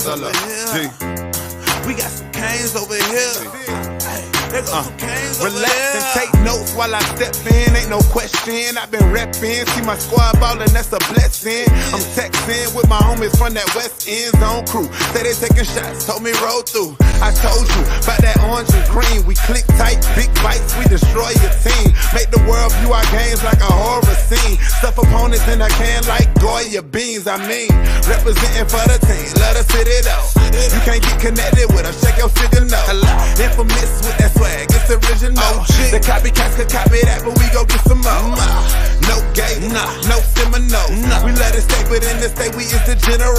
over here. We got some canes over here. There go some canes over Relax here. and take notes while I step in. Ain't no question. I've been reppin'. See my squad ballin', that's a blessing. I'm texting with my homies from that West End Zone crew. Say they taking shots, told me roll through. I told you about that orange and green. We click tight, big bites, we destroy your team. Make the world view our games like a horror scene. Stuff opponents in a can like Goya beans. I mean, representing for the team. Let us hit it out. You can't get connected with us. Shake your figure no. Infamous with that swag, it's original. The copycats could copy that, but we go get some more. No gate, no Seminole. We let it stay, but in the state we is the general.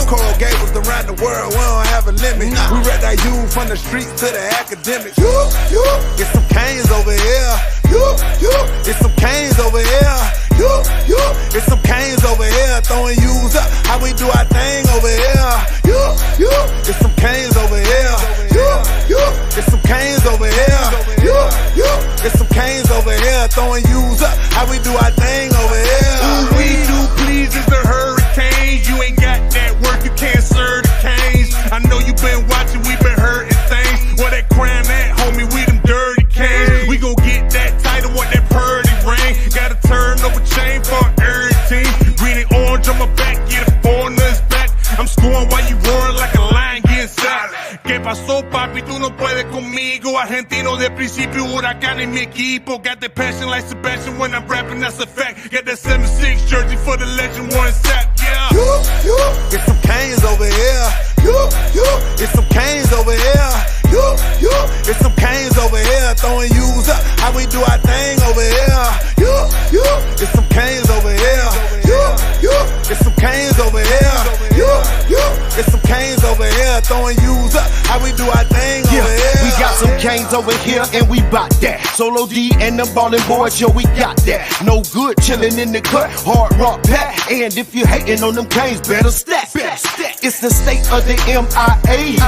Coral Gables around the world, we don't have a limit. We read our youth from the streets to the academics. Get some canes over here. Get some canes over here. Get some canes over here. Throwing U's up, how we do our thing over here. Get some canes over here. Get some canes over here. Get some canes over here. Throwing U's up, how we do our thing over here. Ooh, we do please is the hurricanes. You ain't got that work, you can't serve the canes. I know you been watching, we been hurting things. Where that crime at, homie, we them dirty canes. We gon' get that title, what that purdy ring. Gotta turn over chain for every team. Green and orange on my back, get a foreigner's back. I'm scoring while you roaring like a lion getting sacked. ¿Qué pasó, papi? Tú no puedes conmigo. Argentino de principio, huracán en mi equipo. Got the passion like Sebastian when I'm rapping, that's a fact. Got that 7-6 jersey for the legend, Warren Sapp, yeah. Get some canes over here. Get some canes over here. Get some canes over here. Throwing U's up, how we do our thing over here. Get some canes over here. Get some canes over here. Get some canes over here. Throwing U's up, how we do our thing over here. We got some canes over here and we bout that. Solo D and them ballin' boys, yo, we got that. No good chillin' in the cut, hard rock pack. And if you hatin' on them canes, better stack. It's the state of the MIA.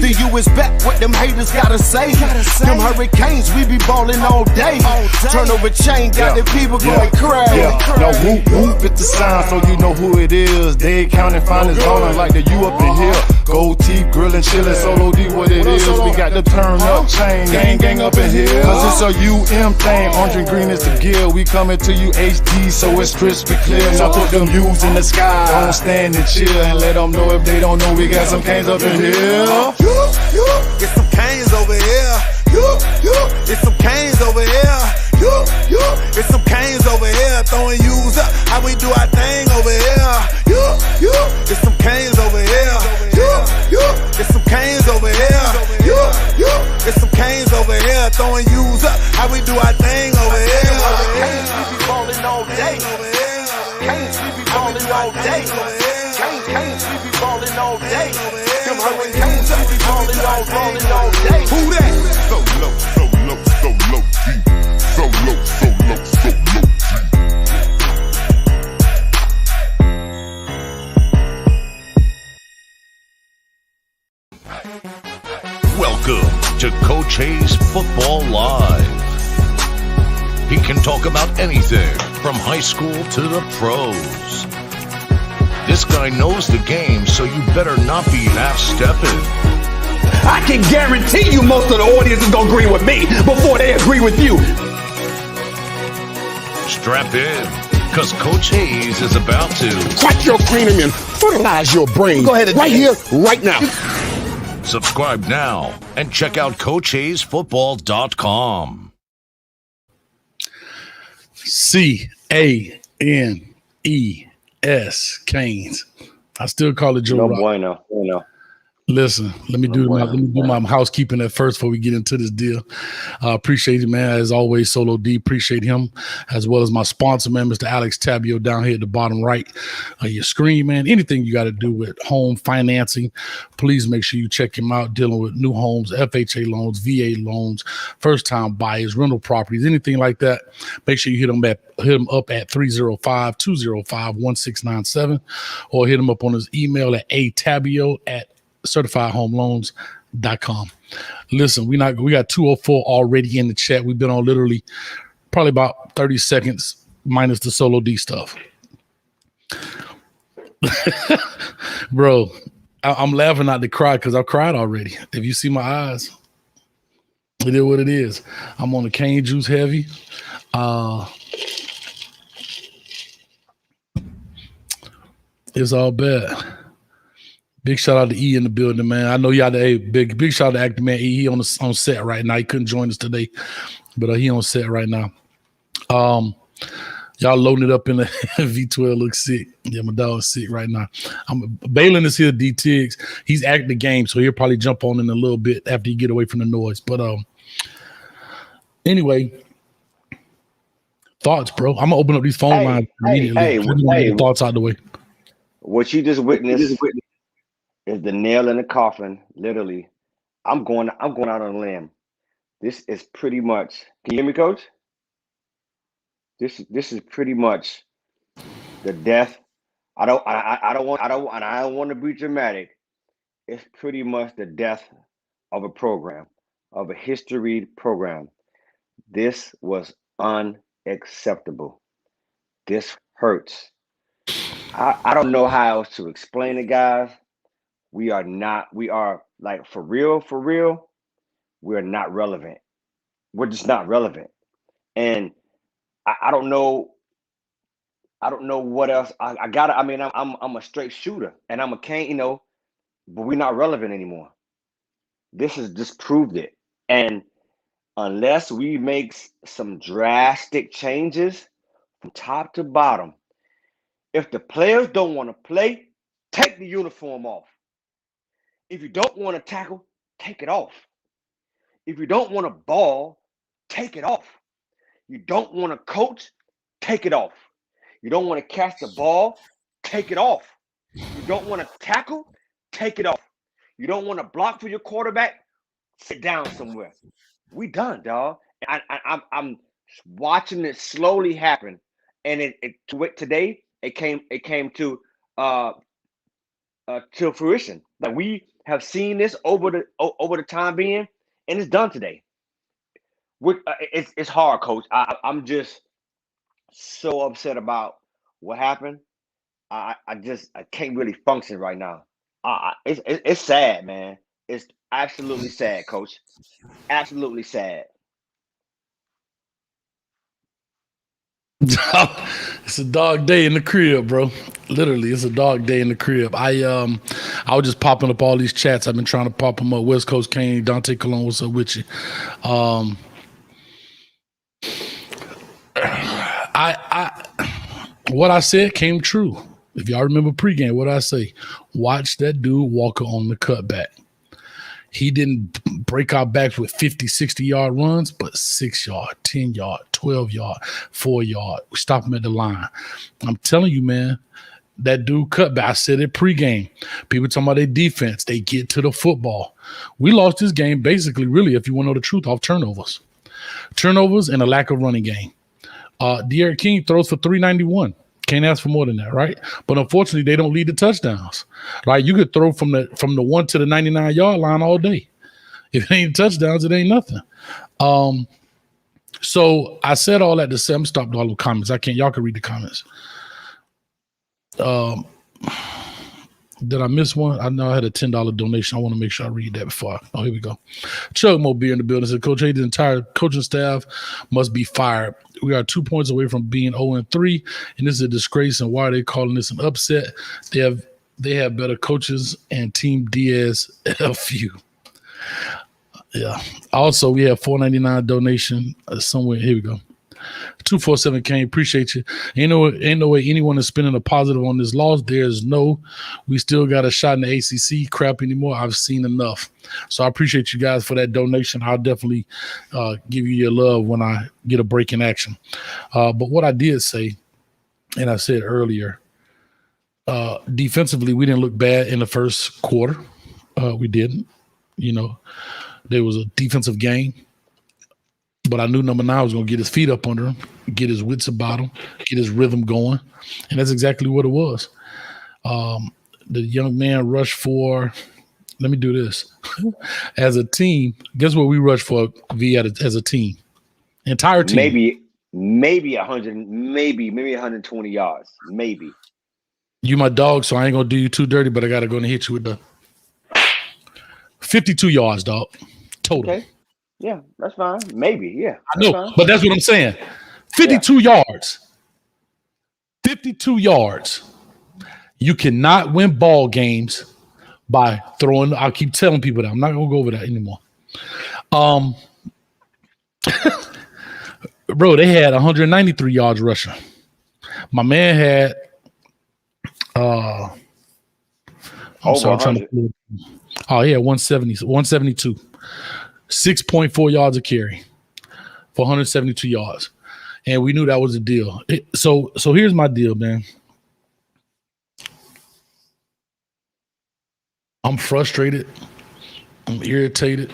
The U is back, what them haters gotta say. Them hurricanes, we be ballin' all day. Turnover chain, got the people going crazy. No whoop whoop, it's the sign, so you know who it is. They counting finals ballin' like the U up in here. Gold teeth, grillin', chillin', Solo D, what it is. We got the turn up chain, gang up in here. Cause it's a UM thing, orange and green is the gear. We coming to you HD, so it's crystal clear. Now put them U's in the sky, don't stand and chill. And let them know if they don't know, we got some canes up in here. Get some canes over here. Get some canes over here. Get some canes over here. Throwing U's up, how we do our thing over here. Get some canes over here. Get some canes over here. Get some canes over here. Throwing U's up, how we do our thing over here. Canes, we be ballin' all day. Canes, we be ballin' all day. Canes, we be ballin' all day. Them hurricanes, we be ballin' all day. Who that? So low, so low, so low, deep. So low, so low, so low, deep. Welcome to Coach Hayes Football Live. He can talk about anything from high school to the pros. This guy knows the game, so you better not be half-stepping. I can guarantee you most of the audience is going to agree with me before they agree with you. Strap in, because Coach Hayes is about to Crack your cranium and fertilize your brain. Go ahead, right here, right now. subscribe now and check out CoachHayesFootball.com. C-A-N-E-S, Canes. I still call it Joe No Rock. bueno. Listen, let me do my housekeeping at first before we get into this deal. Appreciate it, man. As always, Solo D, appreciate him, as well as my sponsor, man, Mr. Alex Tabio, down here at the bottom right of your screen, man. Anything you got to do with home financing, please make sure you check him out, dealing with new homes, FHA loans, VA loans, first-time buyers, rental properties, anything like that. Make sure you hit him up at 305-205-1697 or hit him up on his email at atabio@certifiedhomeloans.com. Listen, we got 204 already in the chat. We've been on literally probably about 30 seconds minus the Solo D stuff. Bro, I'm laughing not to cry because I cried already. If you see my eyes, it is what it is. I'm on the cane juice heavy. It's all bad. Big shout out to E in the building, man. I know y'all. Big shout out to actor man E. He on set right now. He couldn't join us today, but he on set right now. Y'all loading it up in the V12. Looks sick. Yeah, my dog's sick right now. Balin is here. D Tiggs. He's acting the game, so he'll probably jump on in a little bit after he get away from the noise. But anyway, thoughts, bro. I'm gonna open up these phone lines immediately. Thoughts out the way. What you just witnessed is the nail in the coffin. Literally, I'm going out on a limb. This is pretty much. Can you hear me, Coach? This is pretty much the death. I don't want to be dramatic. It's pretty much the death of a program, of a history program. This was unacceptable. This hurts. I don't know how else to explain it, guys. We are like for real, we're not relevant. We're just not relevant. And I don't know what else. I'm a straight shooter and I'm a cane, but we're not relevant anymore. This has just proved it. And unless we make some drastic changes from top to bottom, if the players don't want to play, take the uniform off. If you don't want to tackle, take it off. If you don't want to ball, take it off. You don't want to coach, take it off. You don't want to catch the ball, take it off. You don't want to tackle, take it off. You don't want to block for your quarterback, sit down somewhere. We done, dog. I'm watching it slowly happen, and today it came to fruition. Like we have seen this over the time being, and it's done today. It's hard, Coach. I'm just so upset about what happened. I can't really function right now. It's sad, man. It's absolutely sad, Coach. Absolutely sad. It's a dog day in the crib, bro. Literally, it's a dog day in the crib. I was just popping up all these chats. I've been trying to pop them up. West Coast Kane, Dante Colon, what's up with you? What I said came true. If y'all remember pregame, what I say? Watch that dude Walker on the cutback. He didn't break our backs with 50, 60-yard runs, but 6-yard, 10-yard, 12-yard, 4-yard. We stop him at the line. I'm telling you, man, that dude cutback. I said it pregame. People talking about their defense. They get to the football. We lost this game basically, really, if you want to know the truth, off turnovers. Turnovers and a lack of running game. De'Aaron King throws for 391. Can't ask for more than that, right? But unfortunately, they don't lead the touchdowns. Right? You could throw from the 1 to the 99-yard line all day. If it ain't touchdowns, it ain't nothing. So I said all that to say I'm stopped all the comments. Y'all can read the comments. Did I miss one? I know I had a $10 donation. I want to make sure I read that before. Here we go. Chug Mo Beer in the building said, Coach Hay, the entire coaching staff must be fired. We are 2 points away from being 0-3, and this is a disgrace. And why are they calling this an upset? They have better coaches and Team Diaz FU. Yeah. Also, we have $4.99 donation somewhere. Here we go. 247 Kane, appreciate you. Ain't no way anyone is spending a positive on this loss. We still got a shot in the ACC crap anymore. I've seen enough. So I appreciate you guys for that donation. I'll definitely give you your love when I get a break in action. But what I did say, and I said earlier, defensively, we didn't look bad in the first quarter. We didn't. There was a defensive game. But I knew number 9 was going to get his feet up under him, get his wits about him, get his rhythm going. And that's exactly what it was. The young man rushed for, let me do this. As a team, guess what we rushed for, as a team? Entire team. Maybe 100, maybe 120 yards. Maybe. You my dog, so I ain't going to do you too dirty, but I got to go and hit you with the 52 yards, dog, total. Okay. Yeah, that's fine. Maybe. Yeah, I know, fine. but that's what I'm saying. 52 yards. 52 yards. You cannot win ball games by throwing. I'll keep telling people that. I'm not going to go over that anymore. Bro, they had 193 yards rushing. My man had I'm sorry, I'm trying to, he had 172. 6.4 yards a carry for 172 yards. And we knew that was the deal. So here's my deal, man. I'm frustrated. I'm irritated.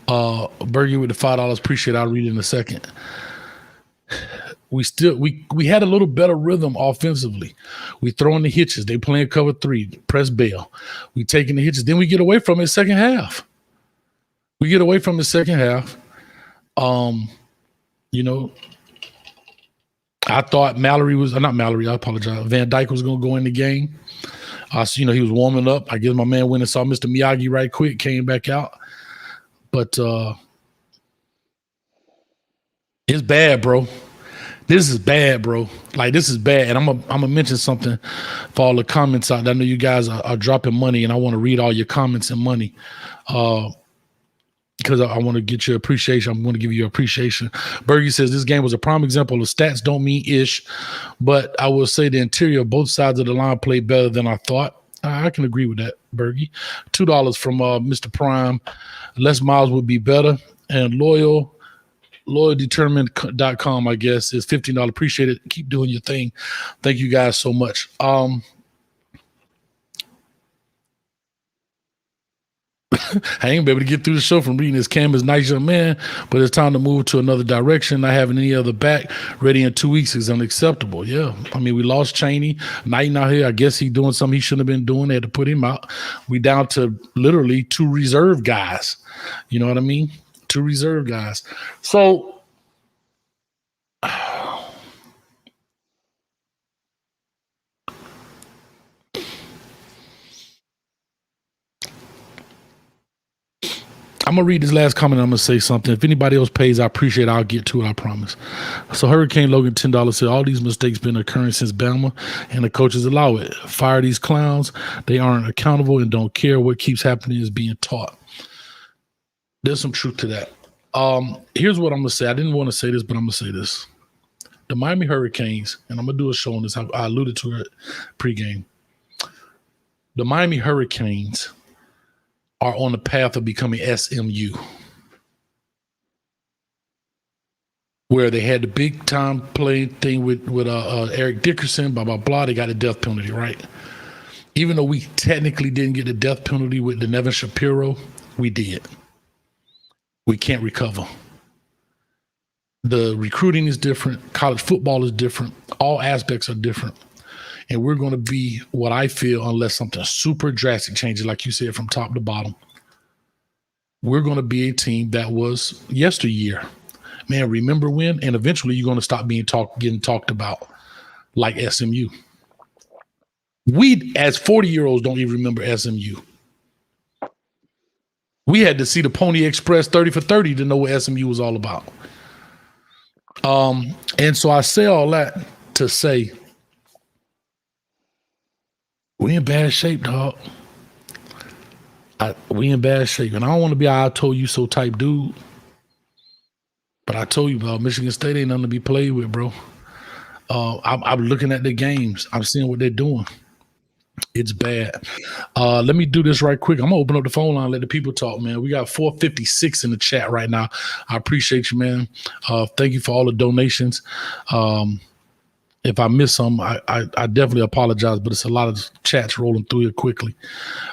Bergie with the $5. Appreciate it. I'll read it in a second. We had a little better rhythm offensively. We throwing the hitches. They playing cover 3, press bail. We taking the hitches. Then we get away from it second half. I thought I apologize. Van Dyke was going to go in the game. He was warming up. I guess my man went and saw Mr. Miyagi right quick, came back out. But it's bad, bro. This is bad, bro. Like, this is bad. And I'm gonna mention something for all the comments out there. I know you guys are dropping money, and I want to read all your comments and money. Because I want to get your appreciation. I'm going to give you your appreciation. Bergie says this game was a prime example of stats don't mean ish, but I will say the interior of both sides of the line played better than I thought. I can agree with that, Bergie. $2 from Mr. Prime. Les Miles would be better. And loyaldetermined.com, I guess, is $15. Appreciate it. Keep doing your thing. Thank you guys so much. I ain't be able to get through the show from reading this. Cam is nice young man, but it's time to move to another direction. Not having any other back ready in 2 weeks is unacceptable. Yeah. I mean, we lost Chaney. Knight out here. I guess he's doing something he shouldn't have been doing. They had to put him out. We down to literally 2 reserve guys. You know what I mean? 2 reserve guys. So I'm going to read this last comment. I'm going to say something. If anybody else pays, I appreciate it. I'll get to it, I promise. So Hurricane Logan, $10 said, all these mistakes been occurring since Bama, and the coaches allow it. Fire these clowns. They aren't accountable and don't care. What keeps happening is being taught. There's some truth to that. Here's what I'm going to say. I didn't want to say this, but I'm going to say this. The Miami Hurricanes, and I'm going to do a show on this. I alluded to it pregame. The Miami Hurricanes are on the path of becoming SMU, where they had the big time play thing with Eric Dickerson, blah, blah, blah. They got a death penalty, right? Even though we technically didn't get the death penalty with the Nevin Shapiro, we did. We can't recover. The recruiting is different. College football is different. All aspects are different. And we're going to be what I feel, unless something super drastic changes, like you said, from top to bottom. We're going to be a team that was yesteryear. Man, remember when? And eventually you're going to stop getting talked about like SMU. We, as 40-year-olds, don't even remember SMU. We had to see the Pony Express 30 for 30 to know what SMU was all about. And so I say all that to say, we in bad shape, dog. We in bad shape. And I don't want to be I told you so type dude. But I told you, bro, Michigan State ain't nothing to be played with, bro. I'm looking at the games. I'm seeing what they're doing. It's bad. Let me do this right quick. I'm going to open up the phone line and let the people talk, man. We got 456 in the chat right now. I appreciate you, man. Thank you for all the donations. If I miss some, I definitely apologize, but it's a lot of chats rolling through here quickly.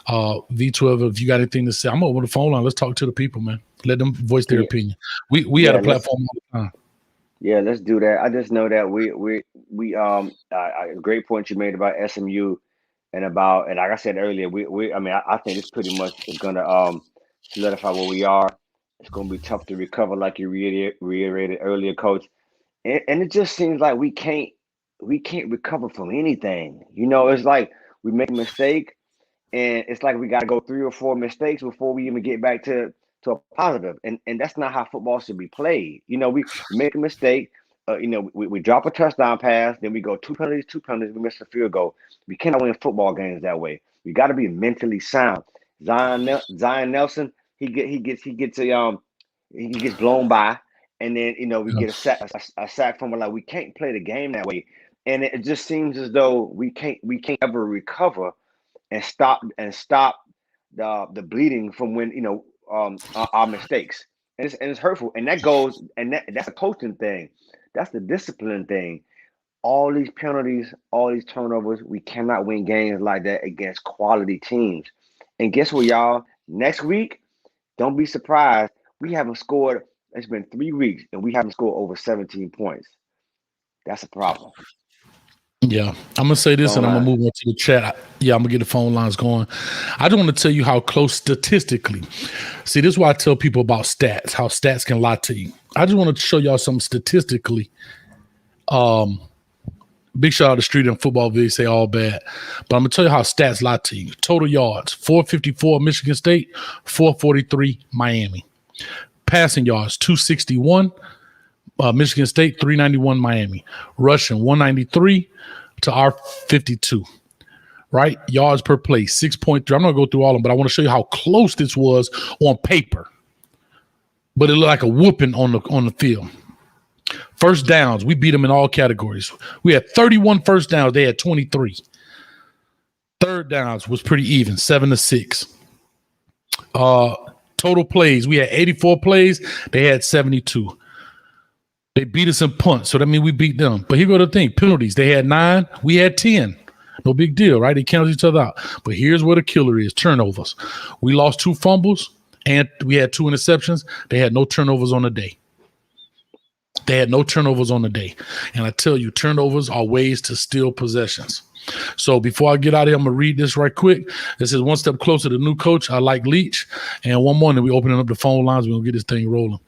V12, if you got anything to say, I'm over the phone line. Let's talk to the people, man. Let them voice their opinion. We had a platform all the time. Yeah, let's do that. I just know that we great point you made about SMU and like I said earlier, I think this pretty much is gonna solidify where we are. It's gonna be tough to recover, like you reiterated earlier, Coach. And it just seems like we can't recover from anything. You know, it's like we make a mistake and it's like we got to go 3 or 4 mistakes before we even get back to a positive, and that's not how football should be played. We make a mistake, we drop a touchdown pass, then we go two penalties, we miss a field goal. We cannot win football games that way. We got to be mentally sound. Zion Nelson, he gets blown by, and then we get a sack from it. Like, we can't play the game that way, and it just seems as though we can't ever recover and stop the bleeding from when our mistakes, and it's hurtful, and that's a coaching thing, that's the discipline thing. All these penalties, all these turnovers, we cannot win games like that against quality teams. And guess what, y'all? Next week, don't be surprised. We haven't scored. It's been 3 weeks, and we haven't scored over 17 points. That's a problem. Yeah, I'm gonna say this, and I'm gonna move on to the chat. Yeah, I'm gonna get the phone lines going. I just want to tell you how close statistically. See, this is why I tell people about stats, how stats can lie to you. I just want to show y'all something statistically. Big shout out to Street and Football Video, say all bad, but I'm gonna tell you how stats lie to you. Total yards: 454 Michigan State, 443 Miami. Passing yards: 261 Michigan State, 391 Miami. Rushing: 193 to our 52. Right? Yards per play: 6.3. I'm not gonna go through all of them, but I want to show you how close this was on paper. But it looked like a whooping on the field. First downs, we beat them in all categories. We had 31 first downs. They had 23. Third downs was pretty even, 7-6. Total plays, we had 84 plays. They had 72. They beat us in punts, so that means we beat them. But here go the thing, penalties. They had 9. We had 10. No big deal, right? They counted each other out. But here's where the killer is, turnovers. We lost 2 fumbles, and we had 2 interceptions. They had no turnovers on the day. And I tell you, turnovers are ways to steal possessions. So before I get out of here, I'm going to read this right quick. This is one step closer to the new coach. I like Leach. And one more, and we opening up the phone lines. We're going to get this thing rolling.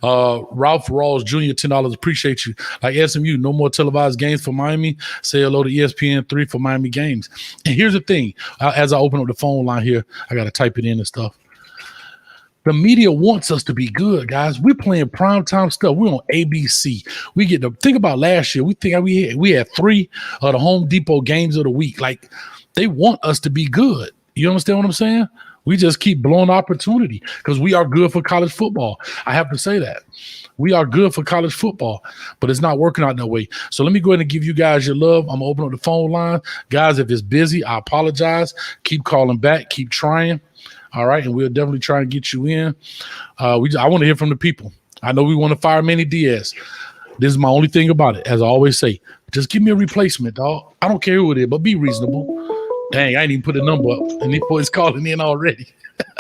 Ralph Rawls Jr., $10. Appreciate you. Like SMU, no more televised games for Miami. Say hello to ESPN3 for Miami games. And here's the thing. As I open up the phone line here, I got to type it in and stuff. The media wants us to be good, guys. We're playing primetime stuff. We're on ABC. We get to think about last year. We had 3 of the Home Depot games of the week. Like, they want us to be good. You understand what I'm saying? We just keep blowing opportunity because we are good for college football. I have to say that. We are good for college football, but it's not working out that way. So let me go ahead and give you guys your love. I'm going to open up the phone line. Guys, if it's busy, I apologize. Keep calling back. Keep trying. All right, and we'll definitely try and get you in. I want to hear from the people. I know we want to fire Manny Diaz. This is my only thing about it. As I always say, just give me a replacement, dog. I don't care who it is, but be reasonable. Dang, I ain't even put the number up, and these boys calling in already.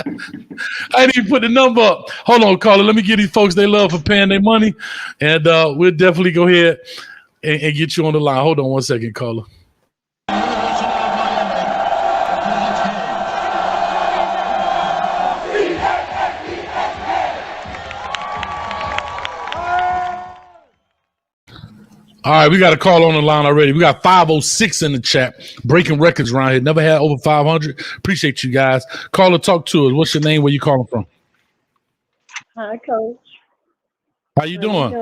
I ain't even put the number up. Hold on, caller. Let me give these folks they love for paying their money, and we'll definitely go ahead and get you on the line. Hold on one second, caller. All right, we got a call on the line already. We got 506 in the chat. Breaking records around here. Never had over 500. Appreciate you guys. Call or talk to us. What's your name? Where you calling from? Hi, Coach. How you doing?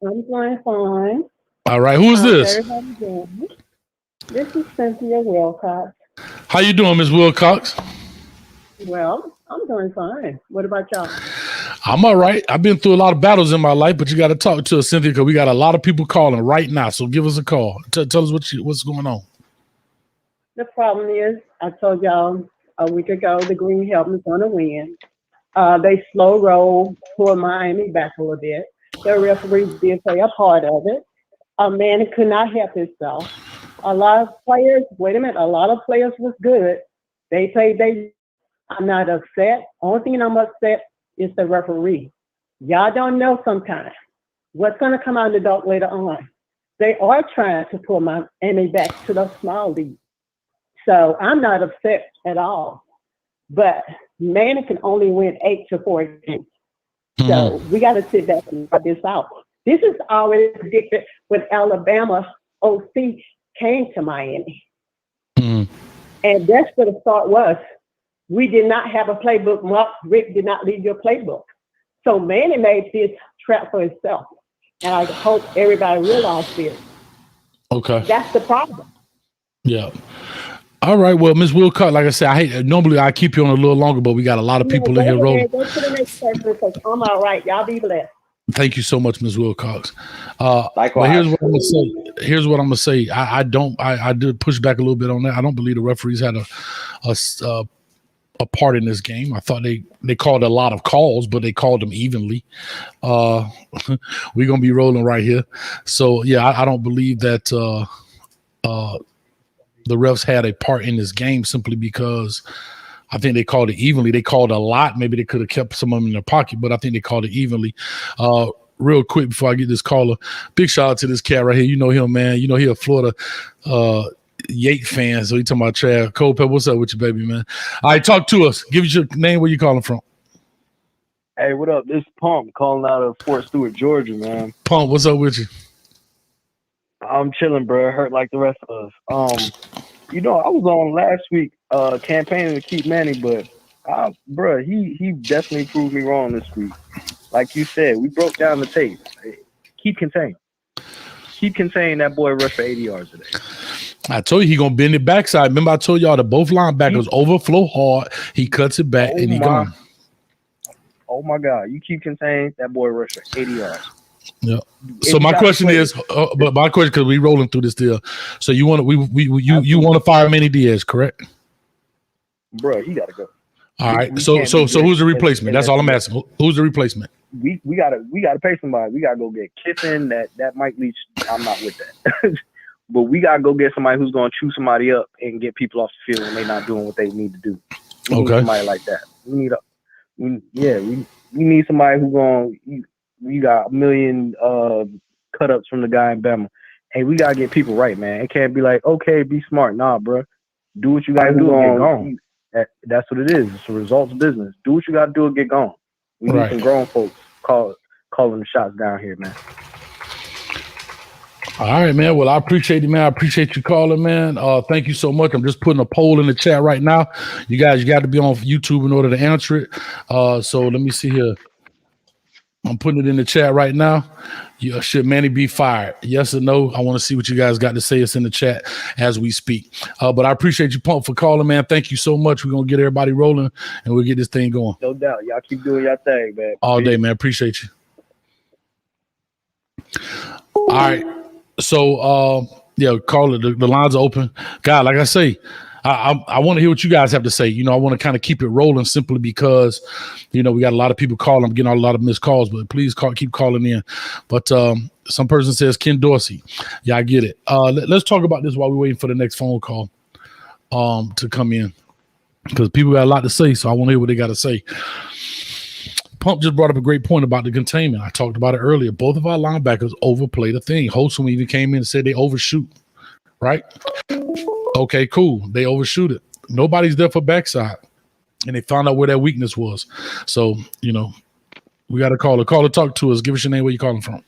I'm doing fine. All right. Who is this? This is Cynthia Wilcox. How you doing, Ms. Wilcox? Well, I'm doing fine. What about y'all? I'm all right. I've been through a lot of battles in my life, but you got to talk to us, Cynthia, because we got a lot of people calling right now. So give us a call. Tell us what's going on. The problem is, I told y'all a week ago, the Green Helmet's going to win. They slow roll, pull Miami back a little bit. The referees did play a part of it. Man could not help himself. A lot of players was good. They played. I'm not upset. Only thing I'm upset is the referee. Y'all don't know sometimes what's going to come out in the dark later on. They are trying to pull Miami back to the small league. So I'm not upset at all. But man can only win 8 to 4 games. So we got to sit back and figure this out. This is already predicted when Alabama OC came to Miami. And that's where the start was. We did not have a playbook. Mark Rick did not leave your playbook. So Manny made this trap for himself. And I hope everybody realized this. Okay. That's the problem. Yeah. All right. Well, Ms. Wilcox, like I said, normally I keep you on a little longer, but we got a lot of people in here rolling. Go to the next person because I'm all right. Y'all be blessed. Thank you so much, Ms. Wilcox. Likewise. But here's what I'm gonna say. I did push back a little bit on that. I don't believe the referees had a part in this game. I thought they called a lot of calls, but they called them evenly. We're gonna be rolling right here. So yeah, I don't believe that the refs had a part in this game simply because I think they called it evenly. They called a lot. Maybe they could have kept some of them in their pocket, but I think they called it evenly. Real quick before I get this caller, big shout out to this cat right here. You know him, man. You know he a Florida Yates fan, so he talking about Trav. Cole, what's up with you, baby, man? All right, talk to us. Give us your name, where you calling from. Hey, what up? This is Pump calling out of Fort Stewart, Georgia, man. Pump, what's up with you? I'm chilling, bro. Hurt like the rest of us. You know, I was on last week campaigning to keep Manny, but bro, he definitely proved me wrong this week. Like you said, we broke down the tape. Keep contained. Keep contained. That boy rushed for 80 yards today. I told you he gonna bend it backside. Remember, I told y'all that both linebackers overflow hard. He cuts it back and he gone. Oh my God! You keep contained. That boy rushed for 80 yards. Yeah. So my question is, but my question, because we rolling through this deal. So you want to you want to fire Manny Diaz, correct? Bro, he got to go. All right. So who's the replacement? That's all I'm asking. Who's the replacement? We gotta pay somebody. We gotta go get Kiffin. That Mike Leach. I'm not with that. But we gotta go get somebody who's gonna chew somebody up and get people off the field when they're not doing what they need to do. We need somebody like that. We need somebody who's gonna. We got a million cut ups from the guy in Bama. Hey, we gotta get people right, man. It can't be like, okay, be smart. Nah, bro. Do what you gotta do and get gone. That's what it is. It's a results business. Do what you gotta do and get gone. We need some grown folks calling the shots down here, man. All right, man. Well, I appreciate it, man. I appreciate you calling, man. Thank you so much. I'm just putting a poll in the chat right now. You guys, you got to be on YouTube in order to answer it. So let me see here. I'm putting it in the chat right now. Should Manny be fired? Yes or no? I want to see what you guys got to say. It's in the chat as we speak. But I appreciate you, Pump, for calling, man. Thank you so much. We're going to get everybody rolling, and we'll get this thing going. No doubt. Y'all keep doing your thing, man. All day, man. Appreciate you. All right. So, call it. The lines are open. God, like I say, I want to hear what you guys have to say. You know, I want to kind of keep it rolling simply because, you know, we got a lot of people calling. I'm getting a lot of missed calls, but please keep calling in. But some person says Ken Dorsey. Yeah, I get it. Let's talk about this while we're waiting for the next phone call to come in, because people got a lot to say. So I want to hear what they got to say. Pump just brought up a great point about the containment. I talked about it earlier. Both of our linebackers overplay the thing. Holtzman even came in and said they overshoot, right? Okay, cool. They overshoot it. Nobody's there for backside. And they found out where that weakness was. So, you know, we got to call her. Call her, talk to us. Give us your name, where you calling from.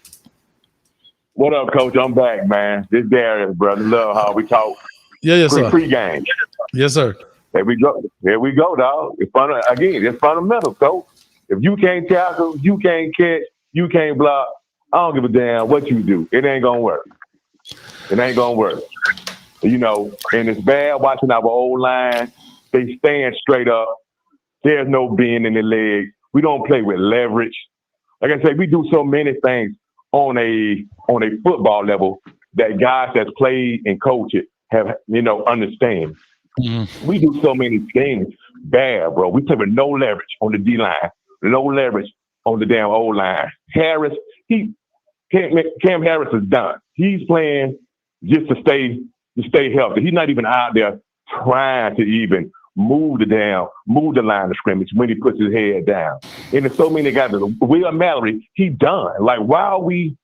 What up, Coach? I'm back, man. This Darius, brother. Love how we talk. Yes, sir. Pre-game. Yes, sir. There we go. There we go, dog. It's fundamental, Coach. If you can't tackle, you can't catch, you can't block, I don't give a damn what you do. It ain't going to work. It ain't going to work. You know, and it's bad watching our old line. They stand straight up. There's no bend in the legs. We don't play with leverage. Like I said, we do so many things on a football level that guys that's played and coached it have, you know, understand. Mm-hmm. We do so many things bad, bro. We play with no leverage on the D-line, no leverage on the damn O-line. Harris, Cam Harris is done. He's playing just to stay healthy. He's not even out there trying to even move the line of scrimmage when he puts his head down. And there's so many guys. Will Mallory, he done. Like, why are we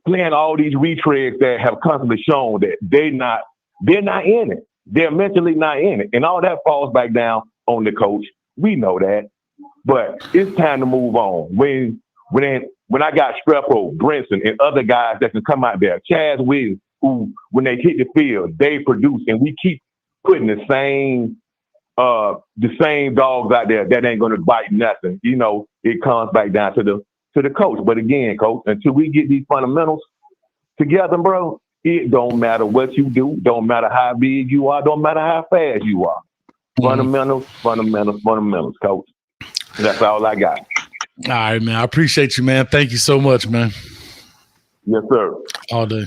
playing all these retreads that have constantly shown that they're not in it? They're mentally not in it. And all that falls back down on the coach. We know that. But it's time to move on. When I got Strepo, Brinson, and other guys that can come out there, Chaz Williams, who, when they hit the field, they produce, and we keep putting the same dogs out there that ain't gonna bite nothing. You know, it comes back down to the coach. But again, coach, until we get these fundamentals together, bro, it don't matter what you do, don't matter how big you are, don't matter how fast you are. Fundamentals, coach. That's all I got. All right, man. I appreciate you, man. Thank you so much, man. Yes, sir. All day.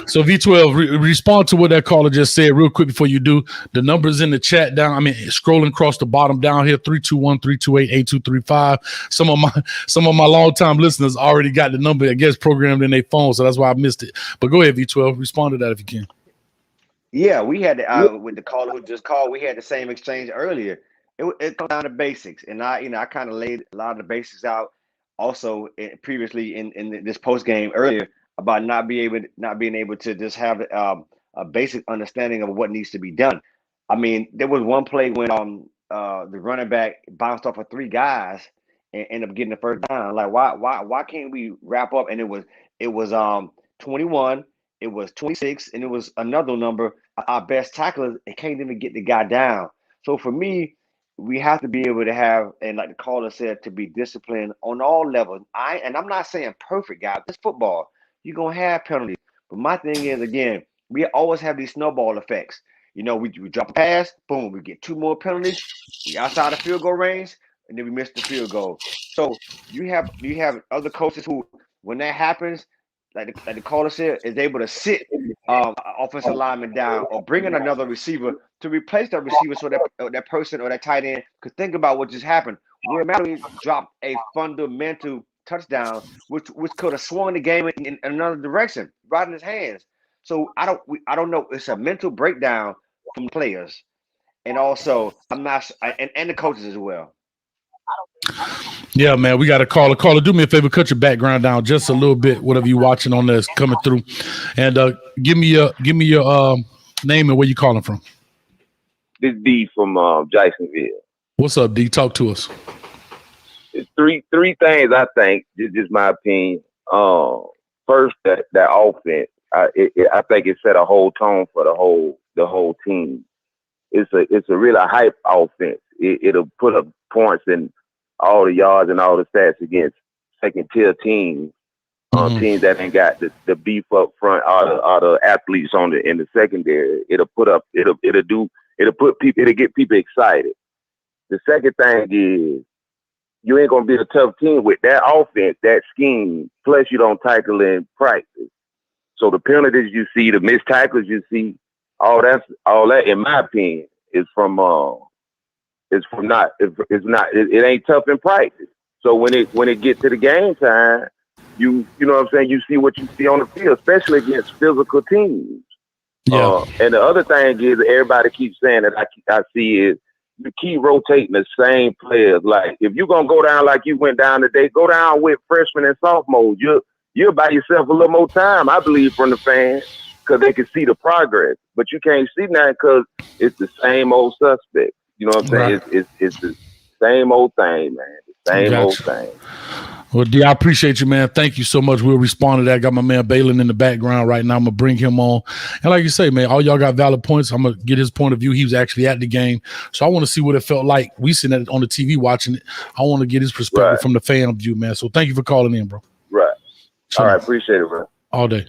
So V12, respond to what that caller just said real quick before you do. The numbers in the chat down. I mean, scrolling across the bottom down here, 321-328-8235. Some of my longtime listeners already got the number, I guess, programmed in their phone, so that's why I missed it. But go ahead, V12. Respond to that if you can. Yeah, we had with the caller who just called, we had the same exchange earlier. It comes down to basics, and I kind of laid a lot of the basics out also previously in this post game earlier about not being able to just have a basic understanding of what needs to be done. I mean, there was one play when the running back bounced off of three guys and ended up getting the first down. Like why can't we wrap up? And it was 21, it was 26, and it was another number. Our best tacklers, it can't even get the guy down. So for me, we have to be able to have, and like the caller said, to be disciplined on all levels. I'm not saying perfect, guys. It's football. You're gonna have penalties. But my thing is, again, we always have these snowball effects. You know, we drop a pass, boom, we get two more penalties. We outside the field goal range, and then we miss the field goal. So you have other coaches who, when that happens, like the caller said, is able to sit offensive lineman down or bring in another receiver to replace that receiver so that person or that tight end could think about what just happened. Will Mallory dropped a fundamental touchdown, which could have swung the game in another direction, right in his hands. So I don't know. It's a mental breakdown from players, and also I'm not, and the coaches as well. Yeah, man, we got a caller. Caller, do me a favor, cut your background down just a little bit, whatever you watching on this coming through, and give me your name and where you calling from. This D from Jacksonville. What's up, D? Talk to us. It's three things I think. Just my opinion. First, that offense. I think it set a whole tone for the whole team. It's a really hype offense. It'll put up points in all the yards and all the stats against second tier teams, teams that ain't got the beef up front, all the athletes in the secondary. It'll get people excited. The second thing is you ain't gonna be a tough team with that offense, that scheme. Plus you don't tackle in practice. So the penalties you see, the missed tackles you see, all that, in my opinion, is from it ain't tough in practice. So when it gets to the game time, you know what I'm saying, you see what you see on the field, especially against physical teams. Yeah. And the other thing is everybody keeps saying that I see is you keep rotating the same players. Like if you're gonna go down like you went down today, go down with freshmen and sophomores. You'll buy yourself a little more time, I believe, from the fans, because they can see the progress. But you can't see that because it's the same old suspect. You know what I'm saying? Right. It's the same old thing, man. The same old thing. Well, D, I appreciate you, man. Thank you so much. We'll respond to that. Got my man Balin in the background right now. I'm going to bring him on. And like you say, man, all y'all got valid points. I'm going to get his point of view. He was actually at the game. So I want to see what it felt like. We sitting on the TV watching it. I want to get his perspective from the fan view, man. So thank you for calling in, bro. Right. All right. Appreciate it, bro. All day.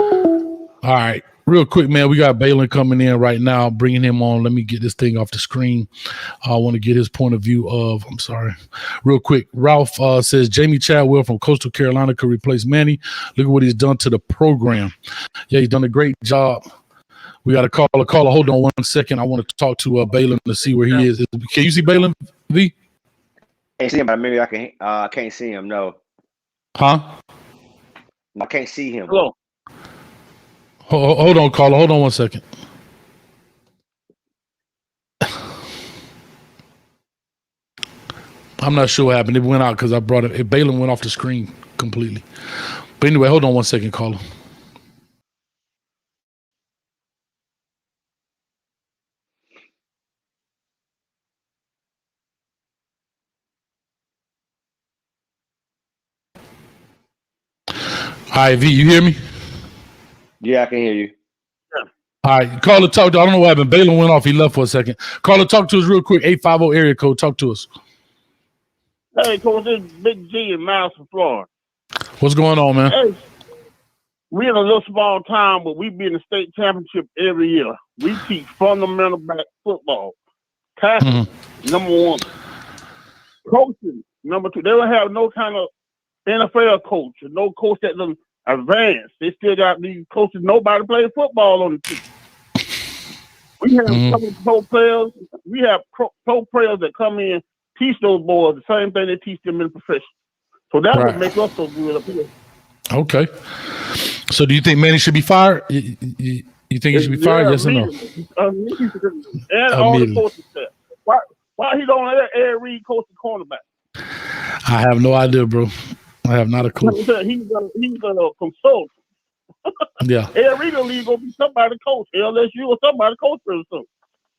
All right. Real quick, man, we got Balin coming in right now, bringing him on. Let me get this thing off the screen. I want to get his point of view real quick. Ralph says Jamie Chadwell from Coastal Carolina could replace Manny. Look at what he's done to the program. Yeah, he's done a great job. We got a caller. Hold on 1 second. I want to talk to Balin to see where he is. Can you see Balin, V? Can't see him, but maybe I can't see him, no. Huh? I can't see him. Hello. Hold on, caller. Hold on 1 second. I'm not sure what happened. It went out because I brought it. Balin went off the screen completely. But anyway, hold on 1 second, caller. Hi, V, you hear me? Yeah, I can hear you. All right, caller, talk to. I don't know what happened. Balin went off. He left for a second. Caller, talk to us real quick. 850 area code. Talk to us. Hey, Coach, this is Big G in Miles from Florida. What's going on, man? Hey, we in a little small town, but we be in the state championship every year. We teach fundamental back football. Tackling, number one. Coaching, number two. They don't have no kind of NFL coach, no coach that doesn't advance. They still got these coaches. Nobody plays football on the team. We have a couple of pro players. We have pro players that come in, teach those boys the same thing they teach them in the profession. So that would make us so good up here. Okay. So do you think Manny should be fired? You think he should be fired? Yes or no? And all the coaches said. Why he don't let Ed Reed coach the cornerback? I have no idea, bro. I have not a clue. He's a consultant. Yeah. Ed Reed will go be somebody coach. LSU or somebody coach for himself.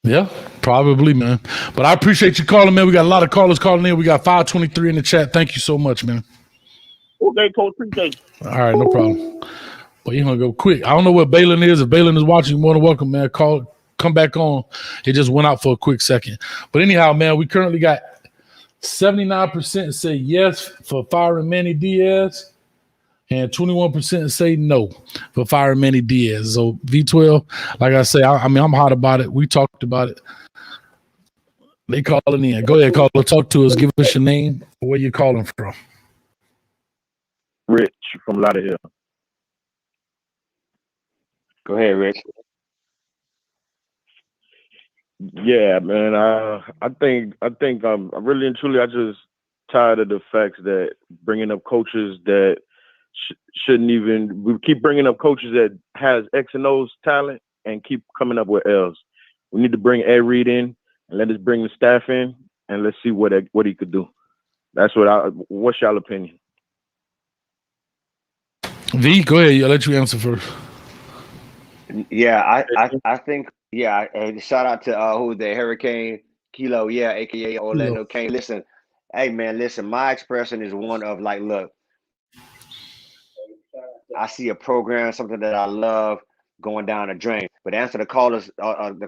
Yeah, probably, man. But I appreciate you calling, man. We got a lot of callers calling in. We got 523 in the chat. Thank you so much, man. Okay, Coach. Appreciate you. All right, no problem. But you're going to go quick. I don't know where Balin is. If Balin is watching, you're more than welcome, man. Come back on. It just went out for a quick second. But anyhow, man, we currently got 79% say yes for firing Manny Diaz and 21% say no for firing Manny Diaz. So V12, like I say, I'm hot about it. We talked about it. They calling in. Go ahead, caller. Talk to us. Give us your name. Where you calling from? Rich from Lauderdale. Go ahead, Rich. Yeah, man. I think really and truly, I just tired of the facts that bringing up coaches that shouldn't even. We keep bringing up coaches that has X and O's talent and keep coming up with L's. We need to bring Ed Reed in and let us bring the staff in and let's see what he could do. That's what's y'all opinion? V, go ahead. I'll let you answer first. Yeah, I think, yeah, and shout out to who the Hurricane Kilo, yeah, aka Orlando Kane. Listen, hey man, my expression is one of like, look, I see a program, something that I love going down a drain. But to answer the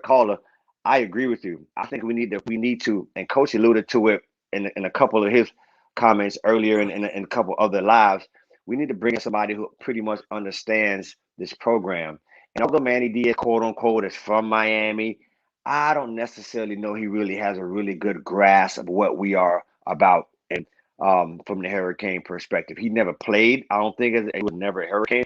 caller, I agree with you. I think we need to, and Coach alluded to it in a couple of his comments earlier in a couple other lives. We need to bring in somebody who pretty much understands this program. And although Manny Diaz, quote unquote, is from Miami, I don't necessarily know he really has a really good grasp of what we are about. And from the Hurricane perspective, he never played. I don't think it was never a Hurricane.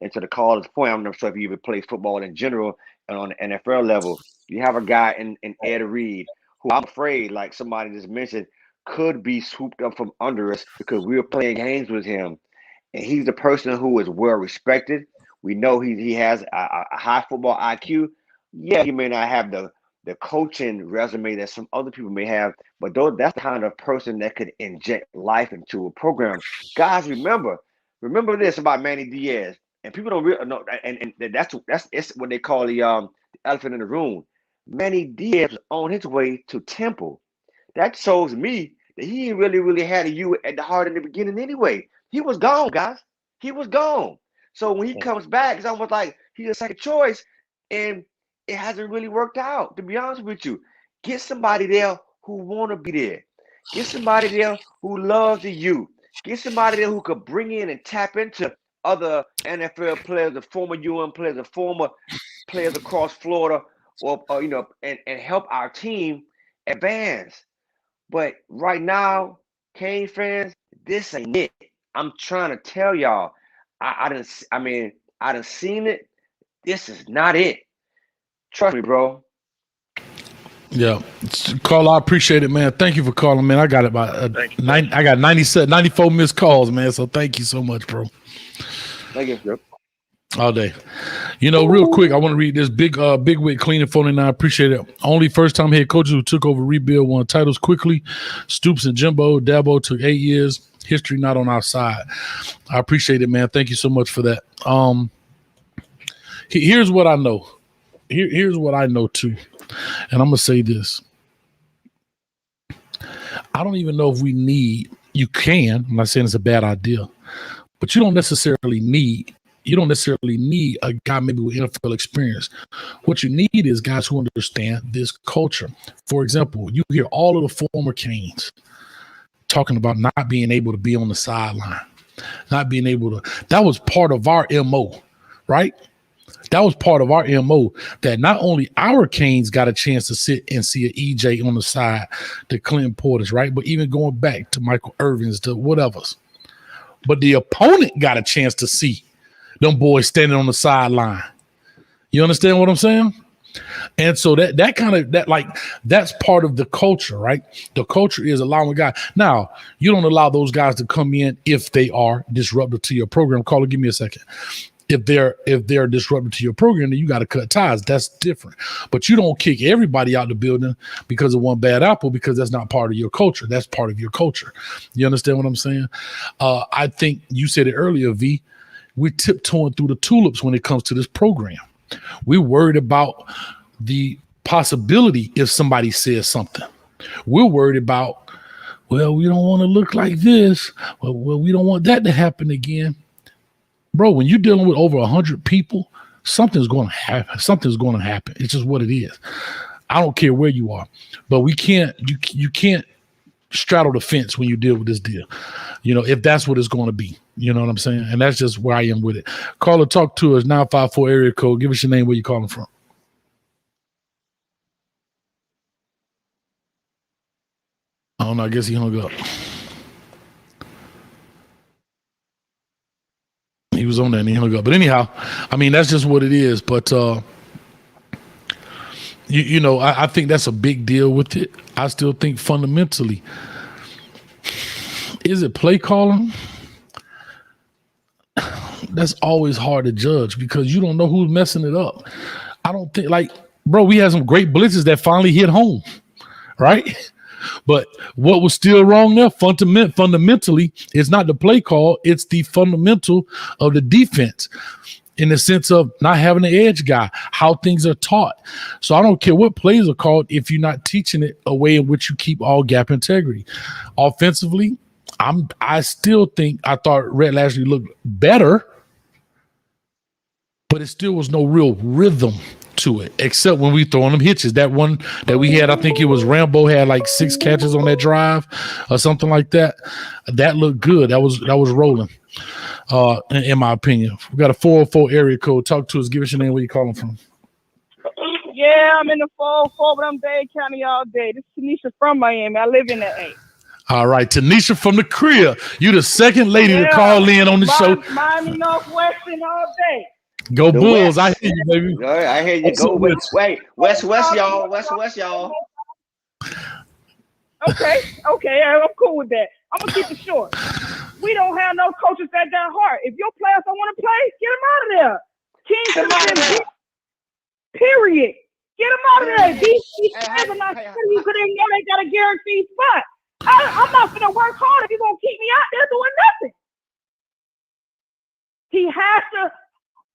And to the caller's point, I'm not sure if he even plays football in general and on the NFL level. You have a guy in Ed Reed, who I'm afraid, like somebody just mentioned, could be swooped up from under us because we were playing games with him. And he's the person who is well respected. We know he has a high football IQ. Yeah, he may not have the coaching resume that some other people may have, but that's the kind of person that could inject life into a program. Guys, remember this about Manny Diaz, and people don't really know. And that's what they call the elephant in the room. Manny Diaz was on his way to Temple. That shows me that he ain't really had a U at the heart in the beginning anyway. He was gone, guys. He was gone. So when he comes back, it's almost like he's a second choice, and it hasn't really worked out, to be honest with you. Get somebody there who want to be there. Get somebody there who loves the youth. Get somebody there who could bring in and tap into other NFL players, the former UM players, the former players across Florida, or and help our team advance. But right now, Cane fans, this ain't it. I'm trying to tell y'all. I done seen it. This is not it. Trust me, bro. Yeah, call. I appreciate it, man. Thank you for calling, man. I got about I got 94 missed calls, man. So thank you so much, bro. Thank you. Yep. All day. Real quick, I want to read this big wig cleaning 49. I appreciate it. Only first time head coaches who took over rebuild won titles quickly. Stoops and Jimbo. Dabo took 8 years. History not on our side. I appreciate it, man. Thank you so much for that. Here's what I know. Here's what I know too. And I'm gonna say this. I don't even know if you can. I'm not saying it's a bad idea, but you don't necessarily need You don't necessarily need a guy maybe with NFL experience. What you need is guys who understand this culture. For example, you hear all of the former Canes talking about not being able to be on the sideline, not being able to. That was part of our MO, right? That was part of our MO, that not only our Canes got a chance to sit and see an EJ on the side, to Clinton Portis, right? But even going back to Michael Irvin's, to whatever's. But the opponent got a chance to see them boys standing on the sideline. You understand what I'm saying? And so that's part of the culture, right? The culture is allowing guys. Now, you don't allow those guys to come in if they are disruptive to your program. Caller, give me a second. If they're disruptive to your program, then you got to cut ties. That's different. But you don't kick everybody out the building because of one bad apple, because that's not part of your culture. That's part of your culture. You understand what I'm saying? I think you said it earlier, V. We're tiptoeing through the tulips when it comes to this program. We're worried about the possibility if somebody says something. We're worried about, well, we don't want to look like this. Well, we don't want that to happen again. Bro, when you're dealing with over 100 people, something's going to happen. Something's going to happen. It's just what it is. I don't care where you are, but we can't. You can't straddle the fence when you deal with this deal. You know, if that's what it's going to be. You know what I'm saying? And that's just where I am with it. Caller, talk to us. 954 area code. Give us your name. Where you calling from? I don't know. I guess he hung up. He was on there and he hung up. But anyhow, I mean, that's just what it is. But, you know, I think that's a big deal with it. I still think fundamentally, is it play calling? That's always hard to judge because you don't know who's messing it up. I don't think, like, bro, we had some great blitzes that finally hit home, right? But what was still wrong there fundamentally is not the play call, it's the fundamental of the defense in the sense of not having the edge guy, how things are taught. So I don't care what plays are called if you're not teaching it a way in which you keep all gap integrity. Offensively, I still think I thought Red Lashley looked better, but it still was no real rhythm to it, except when we throwing them hitches. That one that we had, I think it was Rambo had like 6 catches on that drive or something like that. That looked good. That was rolling, in my opinion. We got a 404 area code. Talk to us. Give us your name. Where you calling from? Yeah, I'm in the 404, but I'm Dade County all day. This is Tanisha from Miami. I live in the A. All right, Tanisha from the crib. You the second lady to call in on the show. Miami Northwestern all day. Go Bulls. I hear you, baby. All right, I hear you. Go West, West, y'all. West, y'all. Okay, I'm cool with that. I'm going to keep it short. We don't have no coaches that hard. If your players don't want to play, get them out of there. Kings should have been beat. Period. Get them out of there. These players are not telling you because they know they got a guaranteed spot. I'm not going to work hard if you're going to keep me out there doing nothing. He has to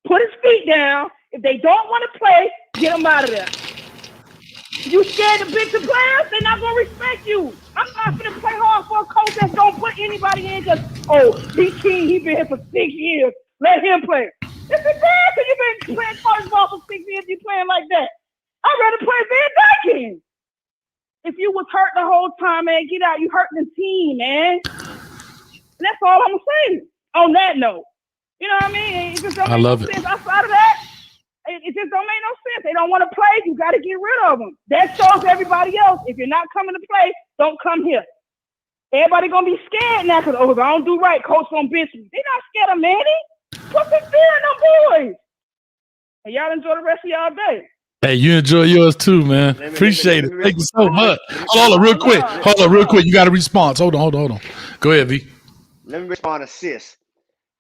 put his feet down. If they don't want to play, get them out of there. You scared to bitch the players, they're not going to respect you. I'm not going to play hard for a coach that's going to put anybody in just, he been here for 6 years. Let him play. This is bad because you've been playing college ball for 6 years. You playing like that. I'd rather play Van Dyke. If you was hurt the whole time, man, get out. You hurting the team, man. And that's all I'm saying on that note. You know what I mean? It just don't make no sense. Outside of that, it just don't make no sense. They don't want to play. You got to get rid of them. That shows everybody else. If you're not coming to play, don't come here. Everybody going to be scared now because, if I don't do right, coach going to bench me. They're not scared of Manny. Put some fear in them boys. And y'all enjoy the rest of y'all day. Hey, you enjoy yours too, man. Appreciate it. Thank you so much. Hold on, real quick. You got a response. Hold on. Go ahead, V. Let me respond to Sis.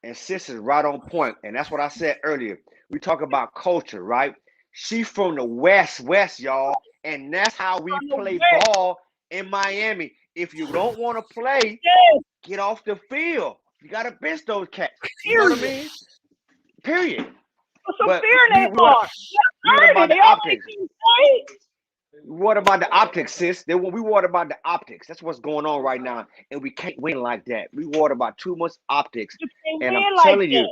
And Sis is right on point. And that's what I said earlier. We talk about culture, right? She from the West, y'all. And that's how we play ball in Miami. If you don't want to play, get off the field. You got to bench those cats. You know what I mean? Period. Some fear in their heart. What about the optics, sis? We worried about the optics. That's what's going on right now, and we can't win like that. We worried about too much optics, and I'm telling you,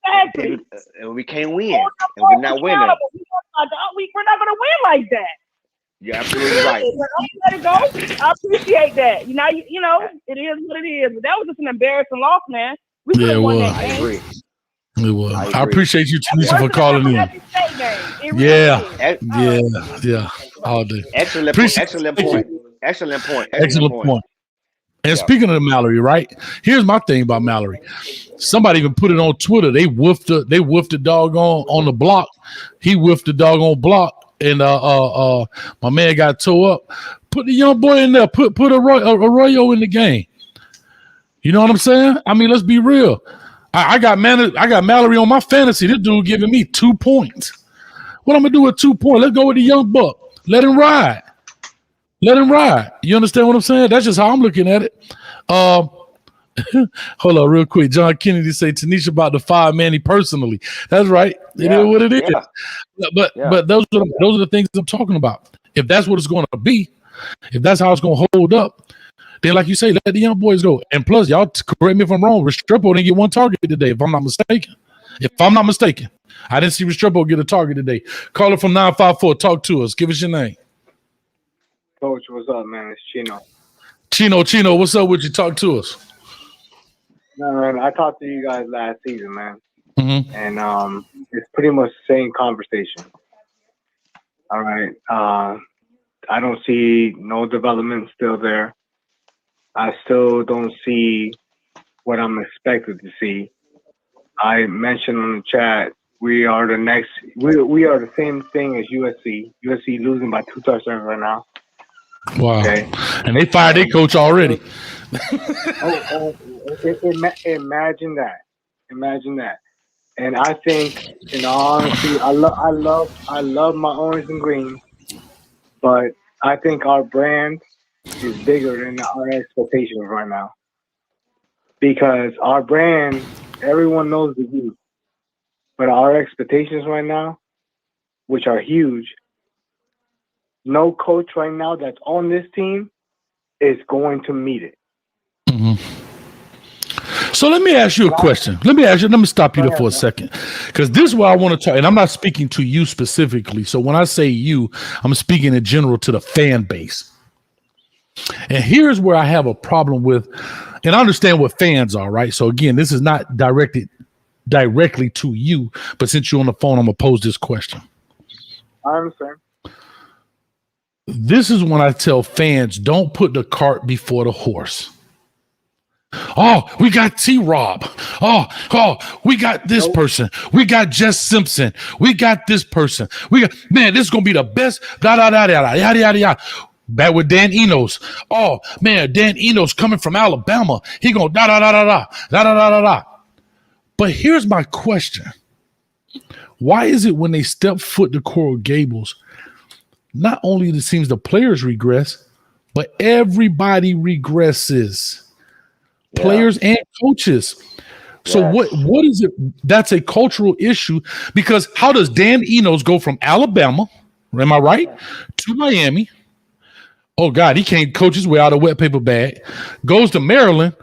Exactly. And we can't win, and we're not winning. We're not going to win like that. You're absolutely right. Let it go. I appreciate that. You know, it is what it is. But that was just an embarrassing loss, man. We could have won that game. I agree. It was. I appreciate you, Tanisha, for calling in. Yeah. All day. Excellent point. And speaking of Mallory, right? Here's my thing about Mallory. Somebody even put it on Twitter. They woofed the dog on the block. He woofed the dog on block, and my man got tore up. Put the young boy in there. Put Arroyo in the game. You know what I'm saying? I mean, let's be real. I got Mallory on my fantasy. This dude giving me 2 points. What I'm gonna do with 2 points? Let's go with the young buck. Let him ride. You understand what I'm saying? That's just how I'm looking at it. Hold on, real quick. John Kennedy say Tanisha about to fire Manny personally. That's right. It is what it is. But those are the things I'm talking about. If that's what it's going to be, if that's how it's going to hold up, then like you say, let the young boys go. And plus, y'all correct me if I'm wrong. Restrepo didn't get one target today, if I'm not mistaken. I didn't see Restrepo get a target today. Caller from 954. Talk to us. Give us your name. Coach, what's up, man? It's Chino. Chino, what's up with you? Talk to us. No, man, I talked to you guys last season, man. Mm-hmm. And it's pretty much the same conversation. All right. I don't see no development still there. I still don't see what I'm expected to see. I mentioned on the chat, we are the same thing as USC. USC losing by 2 touchdowns right now. Wow. Okay. And they fired their coach already. Imagine that. And I think, in all honesty, I love my orange and green, but I think our brand is bigger than our expectations right now. Because our brand, everyone knows the youth, but our expectations right now, which are huge, no coach right now that's on this team is going to meet it. Mm-hmm. So let me ask you a question. Let me stop you there for a second. Because this is where I want to talk, and I'm not speaking to you specifically. So when I say you, I'm speaking in general to the fan base. And here's where I have a problem with, and I understand what fans are, right? So again, this is not directed directly to you, but since you're on the phone, I'm going to pose this question. I understand. This is when I tell fans, don't put the cart before the horse. Oh, we got T-Rob. Oh, we got this person. We got Jess Simpson. We got this person. Man, this is going to be the best. Yada. Back with Dan Enos. Oh, man, Dan Enos coming from Alabama. He going da. But here's my question. Why is it when they step foot to Coral Gables, not only it seems the players regress, but everybody regresses. Yeah. Players and coaches. So what is it? That's a cultural issue, because how does Dan Enos go from Alabama, am I right, to Miami? Oh, God, he can't coach his way out of a wet paper bag. Goes to Maryland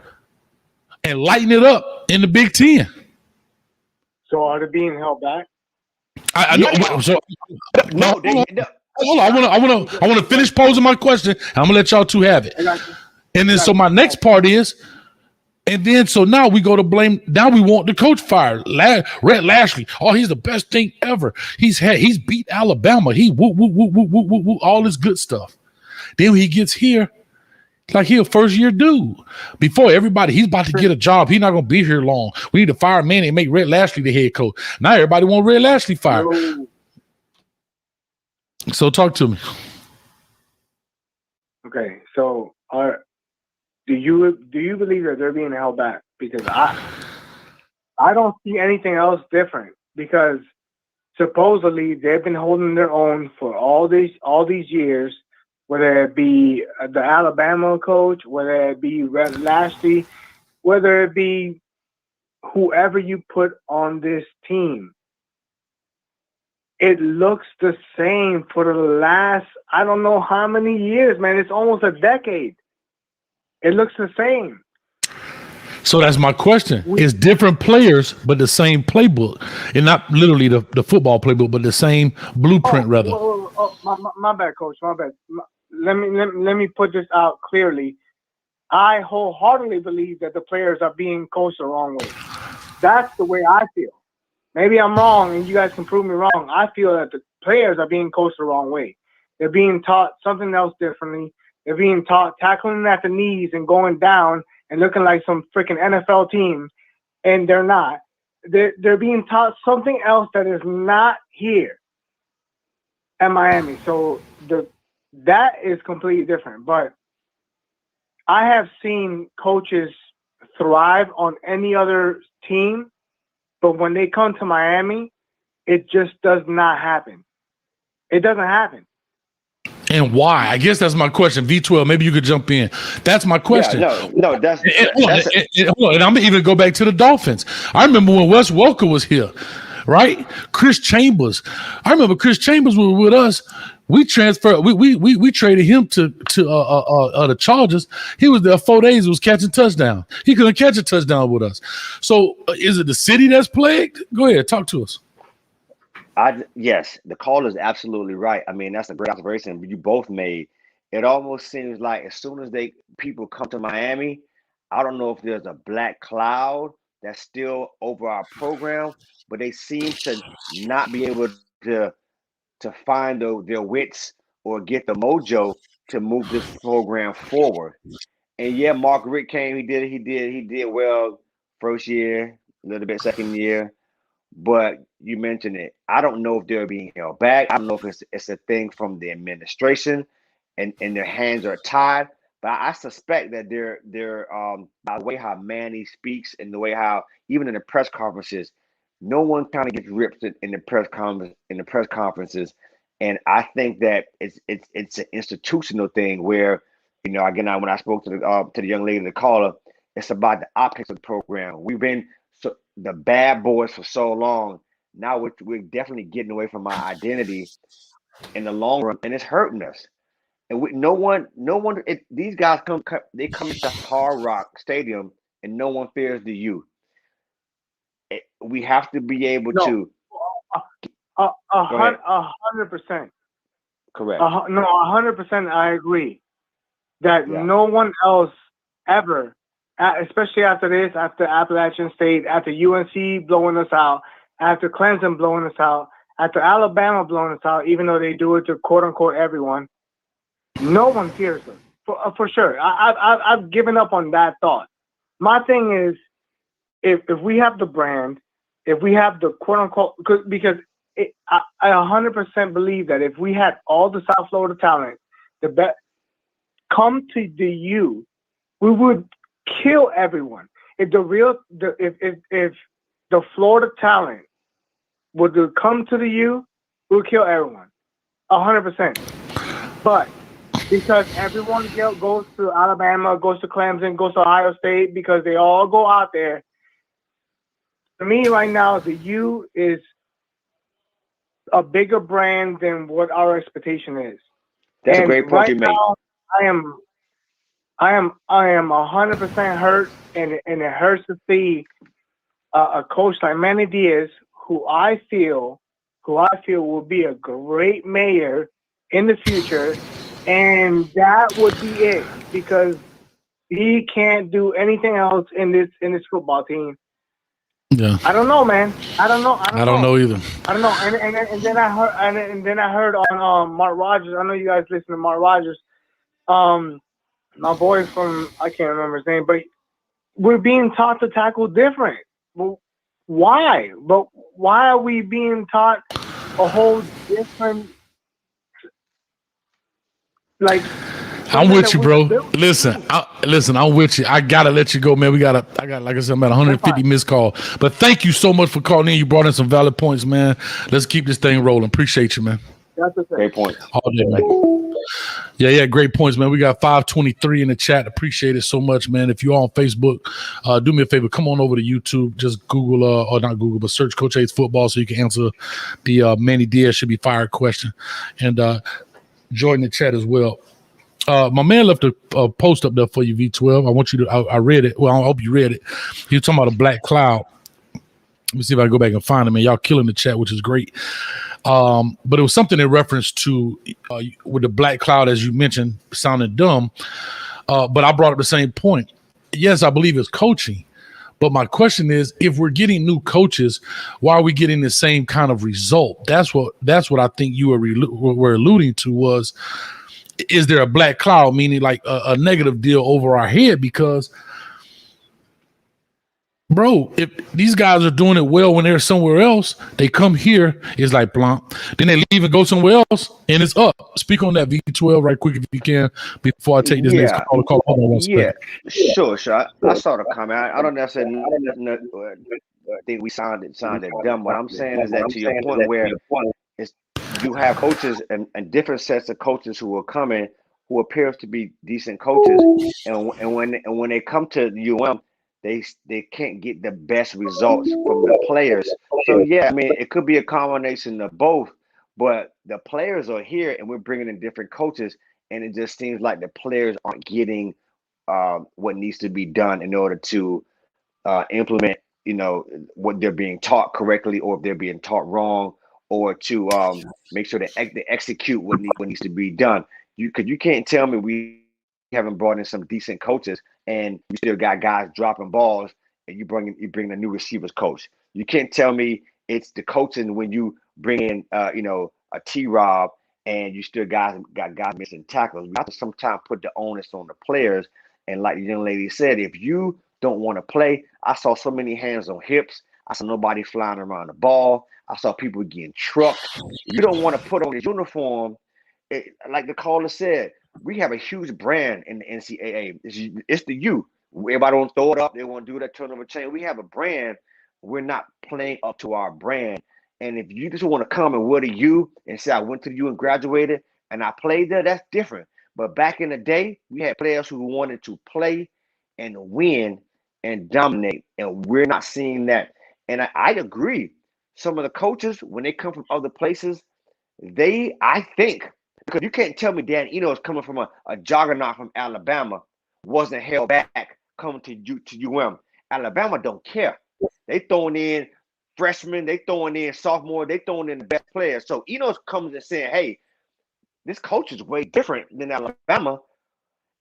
and lighten it up in the Big Ten. So are they being held back? I know. So, no. Hold on. I want to finish posing my question. I'm gonna let y'all two have it. And then so my next part is, and then so now we go to blame. Now we want the coach fired. Rhett Lashley. Oh, he's the best thing ever. He's beat Alabama. He woo, all this good stuff. Then when he gets here, like he a first year dude. Before everybody, he's about to get a job. He's not gonna be here long. We need to fire Manny and make Rhett Lashley the head coach. Now everybody want Rhett Lashley fired. So talk to me. Okay, so do you believe that they're being held back? Because I don't see anything else different, because supposedly they've been holding their own for all these years, whether it be the Alabama coach, whether it be Rhett Lashley, whether it be whoever you put on this team. It looks the same for the last, I don't know how many years, man. It's almost a decade. It looks the same. So that's my question. It's different players, but the same playbook, and not literally the football playbook, but the same blueprint, rather. My bad, coach. My bad. Let me put this out clearly. I wholeheartedly believe that the players are being coached the wrong way. That's the way I feel. Maybe I'm wrong, and you guys can prove me wrong. I feel that the players are being coached the wrong way. They're being taught something else differently. They're being taught tackling at the knees and going down and looking like some freaking NFL team, and they're not. They're being taught something else that is not here at Miami. So that is completely different. But I have seen coaches thrive on any other team, but when they come to Miami, it just does not happen. It doesn't happen. And why? I guess that's my question. V12, maybe you could jump in. That's my question. Yeah, no, that's and I'm gonna even go back to the Dolphins. I remember when Wes Welker was here, right? Chris Chambers. I remember Chris Chambers was with us. We transferred. We traded him to the Chargers. He was there 4 days. Was catching touchdown. He couldn't catch a touchdown with us. So is it the city that's plagued? Go ahead, talk to us. Yes, the call is absolutely right. I mean, that's a great observation you both made. It almost seems like as soon as people come to Miami, I don't know if there's a black cloud that's still over our program, but they seem to not be able to find their wits or get the mojo to move this program forward. And yeah, Mark Richt came. He did well first year, a little bit second year. But you mentioned it. I don't know if they're being held back. I don't know if it's a thing from the administration and their hands are tied. But I suspect that they're by the way how Manny speaks and the way how even in the press conferences, no one kind of gets ripped in the press conferences. And I think that it's an institutional thing where, again, when I spoke to the young lady, the caller, it's about the optics of the program. We've been the bad boys for so long. Now we're definitely getting away from our identity in the long run, and it's hurting us. And these guys come to Hard Rock Stadium, and no one fears the youth. We have to be able to. 100%. Correct. 100%. I agree that no one else ever, especially after this, after Appalachian State, after UNC blowing us out, after Clemson blowing us out, after Alabama blowing us out, even though they do it to quote unquote everyone, no one fears us for sure. I've given up on that thought. My thing is, if we have the brand, if we have the quote unquote, because I 100% believe that if we had all the South Florida talent, the best come to the U, we would kill everyone. If the Florida talent would come to the U, we would kill everyone, 100%. But because everyone goes to Alabama, goes to Clemson, goes to Ohio State, because they all go out there. To me, right now, the U is a bigger brand than what our expectation is. That's a great point you made. Now, I am 100% hurt, and it hurts to see a coach like Manny Diaz, who I feel will be a great mayor in the future, and that would be it, because he can't do anything else in this football team. Yeah. I don't know, man. I don't know either. I don't know. And then I heard on Mark Rogers. I know you guys listen to Mark Rogers. My boy from, I can't remember his name, but we're being taught to tackle different. Well, why? But why are we being taught a whole different, like? I'm with you, bro. Listen, I'm with you. I gotta let you go, man. I got, like I said, I'm at 150 missed call. But thank you so much for calling in. You brought in some valid points, man. Let's keep this thing rolling. Appreciate you, man. That's a great point. All day, man. Yeah, great points, man. We got 523 in the chat. Appreciate it so much, man. If you're on Facebook, do me a favor. Come on over to YouTube. Just Google, or not Google, but search Coach A's Football so you can answer the Manny Diaz should be fired question. And join the chat as well. My man left a post up there for you, V12. I want you to. I read it. Well, I hope you read it. He was talking about a black cloud. Let me see if I can go back and find him. And y'all killing the chat, which is great. But it was something in reference to with the black cloud, as you mentioned, sounded dumb. But I brought up the same point. Yes, I believe it's coaching. But my question is, if we're getting new coaches, why are we getting the same kind of result? That's what I think you were alluding to was, is there a black cloud, meaning like a negative deal over our head? Because, bro, if these guys are doing it well when they're somewhere else, they come here, it's like blanc. Then they leave and go somewhere else, and it's up. Speak on that, V12, right quick if you can, before I take this next call. Hold on one second. Sure. I saw the comment. I don't necessarily think we sounded dumb. What I'm saying is that to your point where you have coaches and different sets of coaches who are coming who appears to be decent coaches, and when they come to UM, they can't get the best results from the players. So yeah, I mean it could be a combination of both, but the players are here and we're bringing in different coaches, and it just seems like the players aren't getting what needs to be done in order to implement, what they're being taught correctly, or if they're being taught wrong, or to make sure they execute what needs to be done. Because you can't tell me we haven't brought in some decent coaches and you still got guys dropping balls, and you bring a new receivers coach. You can't tell me it's the coaching when you bring in a T-Rob and you still got guys missing tackles. We have to sometimes put the onus on the players. And like the young lady said, if you don't want to play, I saw so many hands on hips. I saw nobody flying around the ball. I saw people getting trucked. You don't want to put on this uniform. Like the caller said, we have a huge brand in the NCAA. It's the U. Everybody don't throw it up. They want to do that turnover chain. We have a brand. We're not playing up to our brand. And if you just want to come and wear the U and say, I went to the U and graduated and I played there, that's different. But back in the day, we had players who wanted to play and win and dominate, and we're not seeing that. And I agree. Some of the coaches, when they come from other places, I think, because you can't tell me Dan Enos coming from a juggernaut from Alabama wasn't held back coming to UM. Alabama don't care. They throwing in freshmen, they throwing in sophomore, they throwing in the best players. So Enos comes and saying, hey, this coach is way different than Alabama,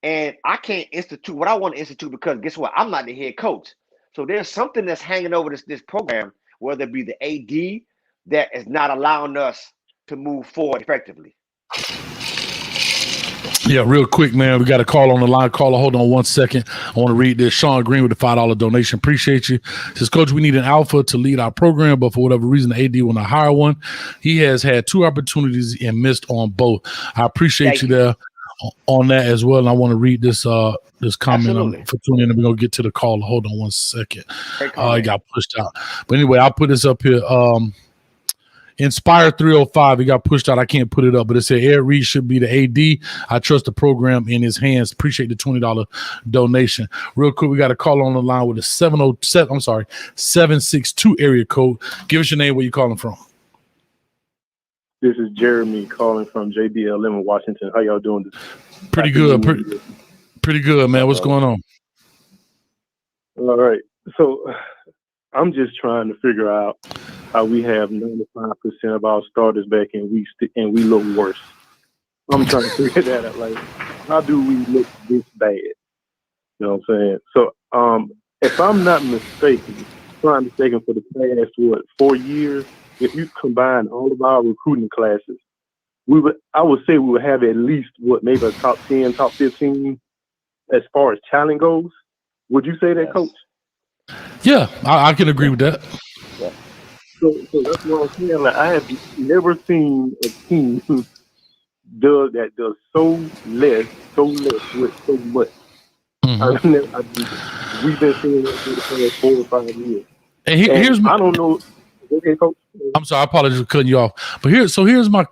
and I can't institute what I want to institute because guess what? I'm not the head coach. So there's something that's hanging over this program, whether it be the AD, that is not allowing us to move forward effectively. Yeah, real quick, man. We got a call on the line. Caller, hold on 1 second. I want to read this. Sean Green with the $5 donation. Appreciate you. Says, Coach, we need an alpha to lead our program, but for whatever reason, the AD will not hire one. He has had 2 opportunities and missed on both. I appreciate you there on that as well. And I want to read this comment for tuning in, and we're going to get to the caller. Hold on 1 second. It got pushed out. But anyway, I'll put this up here. Inspire 305, it got pushed out. I can't put it up, but it said Ed Reed should be the AD. I trust the program in his hands. Appreciate the $20 donation. Real quick, we got a call on the line with a 762 area code. Give us your name, where you calling from. This is Jeremy calling from JBLM in Washington. How y'all doing? Pretty good. Pretty good, man. What's going on? All right. So I'm just trying to figure out how we have 95% of our starters back and we look worse. I'm trying to figure that out. Like, how do we look this bad? You know what I'm saying? So, if I'm not mistaken, for the past 4 years, if you combine all of our recruiting classes, I would say we would have at least maybe a top 10, top 15 as far as talent goes. Would you say that, Coach? Yeah, I can agree with that. Yeah. So that's what I'm saying. Like, I have never seen a team does so less with so much. Mm-hmm. We've been seeing that for the past 4 or 5 years. And here's my, I don't know. Okay, Coach. I'm sorry, I apologize for cutting you off. But here's my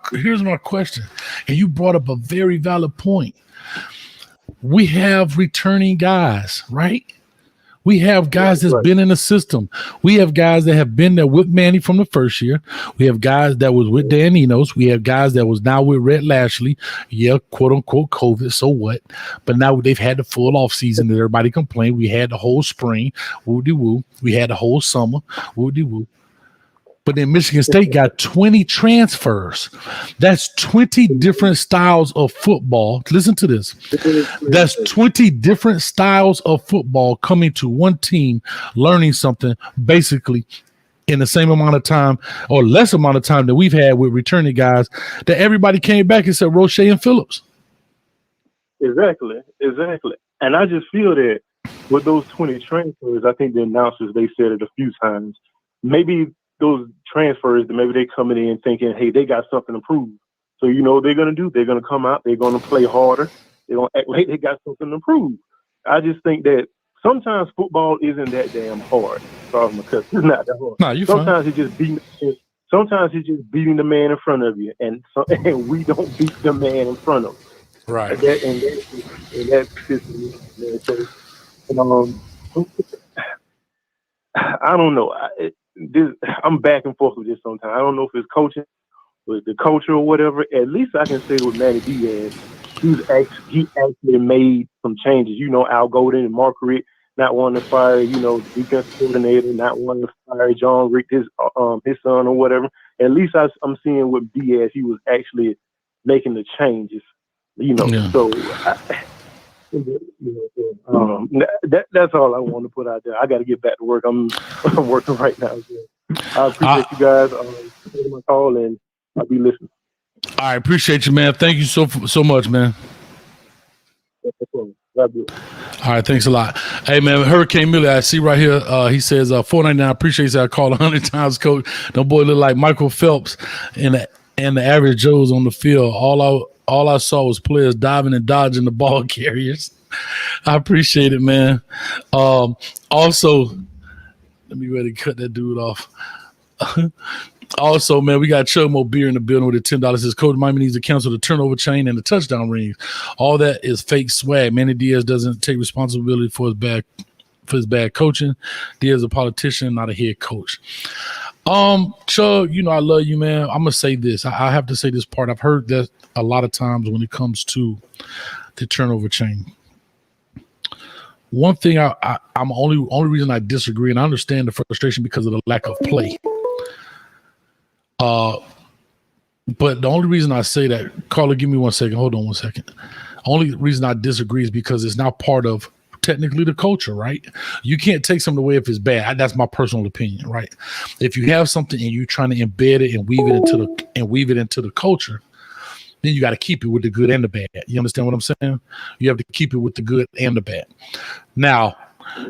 question. And you brought up a very valid point. We have returning guys, right? We have guys that's been in the system. We have guys that have been there with Manny from the first year. We have guys that was with Dan Enos. We have guys that was now with Rhett Lashley. Yeah, quote unquote COVID. So what? But now they've had the full off season that everybody complained. We had the whole spring. Woo-de woo. We had the whole summer. Woo-de woo. But then Michigan State got 20 transfers. That's 20 different styles of football. Listen to this. That's 20 different styles of football coming to one team, learning something basically in the same amount of time or less amount of time that we've had with returning guys that everybody came back except Roche and Phillips. Exactly. And I just feel that with those 20 transfers, I think the announcers, they said it a few times, maybe those transfers, maybe they coming in thinking, hey, they got something to prove. So you know what they're going to do? They're going to come out. They're going to play harder. They're going to act like they got something to prove. I just think that sometimes football isn't that damn hard. Sorry, because it's not that hard. No, you sometimes it's just beating. Sometimes it's just beating the man in front of you, and we don't beat the man in front of us. Right. And that pisses me off, man. So, I don't know. I'm back and forth with this sometimes. I don't know if it's coaching, with the culture or whatever. At least I can say with Manny Diaz, he actually made some changes. You know, Al Golden and Mark Richt not wanting to fire, defense coordinator, not wanting to fire John Richt, his son or whatever. At least I'm seeing with Diaz, he was actually making the changes. So. That's all I want to put out there. I got to get back to work. I'm working right now. I appreciate you guys taking my call, and I'll be listening. I appreciate you, man. Thank you so much, man. Love you. All right, thanks a lot. Hey, man, Hurricane Miller, I see right here. He says $4.99. Appreciate that. I called 100 times, coach. No boy look like Michael Phelps and the average Joes on the field. All I saw was players diving and dodging the ball carriers. I appreciate it, man. Also, let me ready to cut that dude off. Also, man, we got Chug Mo Beer in the building with the $10. His coach Miami needs to cancel the turnover chain and the touchdown rings. All that is fake swag. Manny Diaz doesn't take responsibility for his bad coaching. Diaz is a politician, not a head coach. Chug, I love you, man. I'm gonna say this. I have to say this part. I've heard that a lot of times when it comes to the turnover chain. One thing I'm only reason I disagree, and I understand the frustration because of the lack of play. But the only reason I say that, Carla, give me 1 second. Hold on 1 second. Only reason I disagree is because it's not part of technically the culture, right? You can't take something away if it's bad. That's my personal opinion, right? If you have something and you're trying to embed it and weave it into the culture, then you got to keep it with the good and the bad. You understand what I'm saying? You have to keep it with the good and the bad. Now,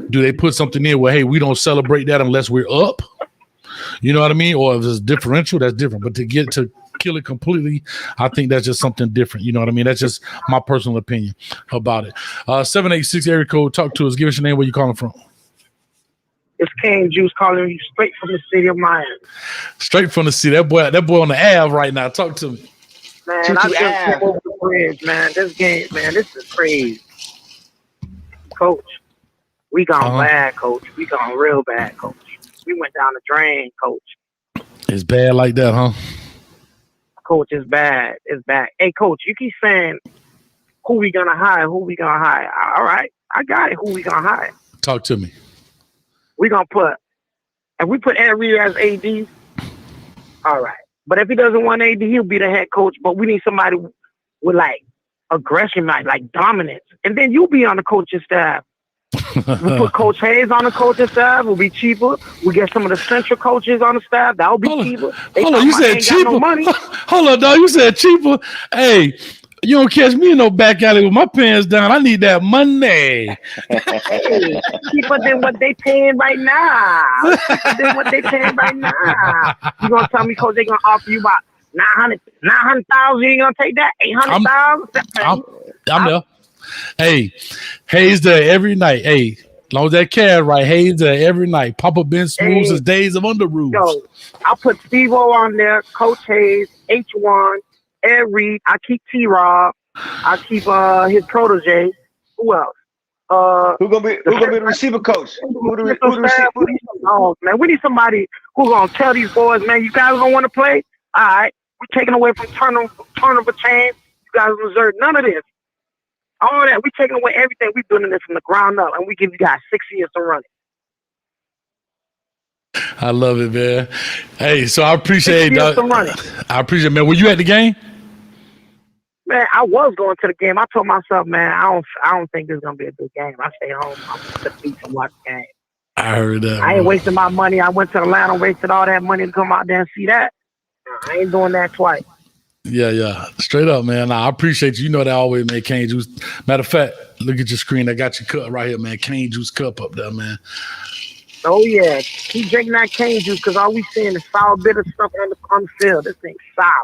do they put something in where, hey, we don't celebrate that unless we're up? You know what I mean? Or if it's differential, that's different. But to kill it completely, I think that's just something different. You know what I mean? That's just my personal opinion about it. 786 area code, talk to us. Give us your name, where you calling from. It's King Juice calling you straight from the city of Miami. Straight from the city. That boy on the Ave right now. Talk to me. Man, I just came over the bridge, man. This game, man, this is crazy. Coach, we gone bad, coach. We gone real bad, coach. We went down the drain, coach. It's bad like that, huh? Coach, it's bad. It's bad. Hey, coach, you keep saying who we gonna hire, All right, I got it. Who we gonna hire? Talk to me. We gonna if we put Ed Reed as AD, all right. But if he doesn't want AD, he'll be the head coach. But we need somebody with like aggression, like dominance. And then you'll be on the coaching staff. We put Coach Hayes on the coaching staff. It'll be cheaper. We get some of the central coaches on the staff. That'll be cheaper. Hold on, you said cheaper? No money. Hold on, dog. You said cheaper. Hey, you don't catch me in no back alley with my pants down. I need that money. Hey, cheaper than what they paying right now. You gonna tell me, coach, they gonna offer you about 900,000? You ain't gonna take that? 800,000? I'm there. Hey, Hayes there every night. Hey, as long as that cat right, Hayes there every night. Papa Ben Smooths his days of under rules. Yo, I'll put Steve-O on there, Coach Hayes, H1, Ed Reed. I keep T-Rob. I keep his protege. Who else? Who gonna be the receiver coach? Who the receiver? Oh man, we need somebody who's gonna tell these boys, man, you guys don't want to play. All right, we're taking away from turnover chain. You guys deserve none of this. All that, we're taking away everything. We're building this from the ground up, and we give you guys 6 years to run it. I love it, man. Hey, so I appreciate it. I appreciate it, man. Were you at the game? Man, I was going to the game. I told myself, man, I don't think this is gonna be a good game. I stay home. I'm gonna sit deep and watch the game. I heard that. I ain't wasting my money. I went to Atlanta, wasted all that money to come out there and see that. I ain't doing that twice. Yeah. Straight up, man. Nah, I appreciate you. You know that always, man. Cane juice. Matter of fact, look at your screen. I got your cup right here, man. Cane juice cup up there, man. Oh yeah, keep drinking that cane juice because all we seeing is sour, bitter stuff on the field. This thing's sour.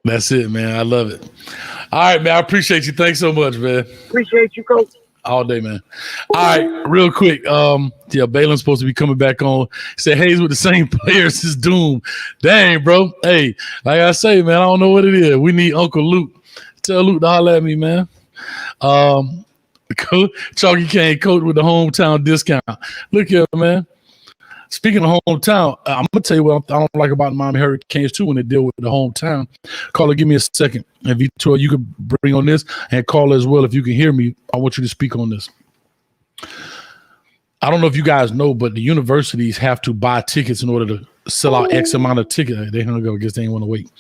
That's it, man. I love it. All right, man. I appreciate you. Thanks so much, man. Appreciate you, Coach. All day, man. All right, real quick. Balin's supposed to be coming back on. Said Hayes with the same players is doomed. Dang, bro. Hey, like I say, man, I don't know what it is. We need Uncle Luke. Tell Luke to holler at me, man. Chalky Kane coach with the hometown discount. Look here, man. Speaking of hometown, I'm gonna tell you what I don't like about the Miami Hurricanes too when they deal with the hometown. Caller, give me a second. And Vitor, you can bring on this, and caller as well. If you can hear me, I want you to speak on this. I don't know if you guys know, but the universities have to buy tickets in order to sell out X amount of tickets. They hung up. I guess they didn't want to wait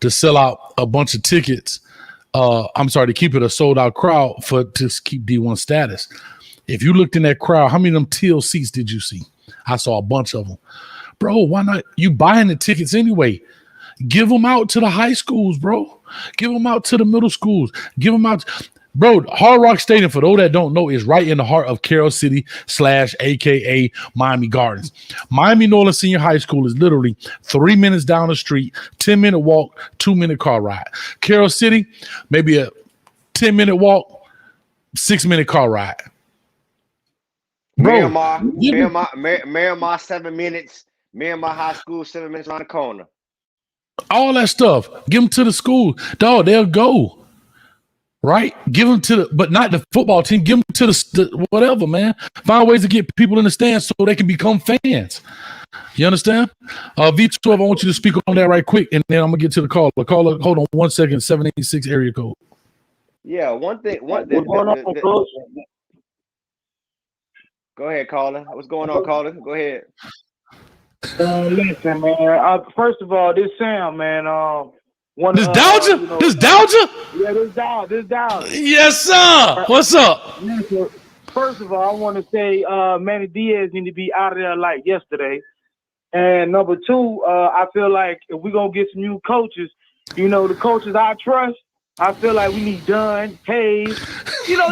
to sell out a bunch of tickets. To keep it a sold out crowd to keep D1 status. If you looked in that crowd, how many of them teal seats did you see? I saw a bunch of them. Bro, why not? You buying the tickets anyway. Give them out to the high schools, bro. Give them out to the middle schools. Give them out. Bro, Hard Rock Stadium, for those that don't know, is right in the heart of Carroll City / AKA Miami Gardens. Miami Norland Senior High School is literally 3 minutes down the street, 10-minute walk, 2-minute car ride. Carroll City, maybe a 10-minute walk, 6-minute car ride. Bro, Miramar 7 minutes. Miramar High School 7 minutes around the corner. All that stuff. Give them to the school. Dog, they'll go. Right? Give them to but not the football team. Give them to the whatever, man. Find ways to get people in the stands so they can become fans. You understand? V12, I want you to speak on that right quick, and then I'm going to get to the caller. Caller, hold on 1 second, 786 area code. Yeah, one thing. Go ahead, caller. What's going on, caller? Go ahead. Listen, man. First of all, this Sam, man. This Dowger? This Dowger? Yeah, this Dowger. Yes, sir. What's up? First of all, I want to say Manny Diaz need to be out of there like yesterday. And number two, I feel like if we're going to get some new coaches, the coaches I trust, I feel like we need Dunn, Hayes,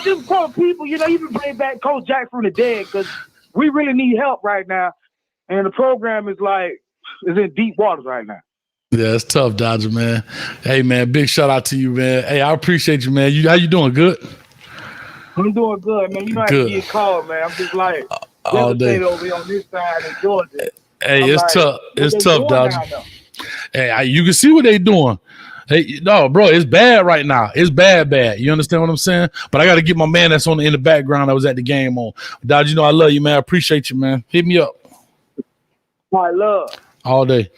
just call people, even bring back Coach Jack from the dead because we really need help right now. And the program is in deep waters right now. Yeah, it's tough, Dodger, man. Hey, man, big shout out to you, man. Hey, I appreciate you, man. How you doing? Good? I'm doing good, man. You know how to get called, man. I'm just all day over here on this side in Georgia. Hey, it's tough. It's tough, Dodger. Hey, you can see what they doing. Hey, no, bro, it's bad right now. It's bad. You understand what I'm saying? But I got to get my man that's in the background that was at the game on. Dodger, I love you, man. I appreciate you, man. Hit me up. My love. All day.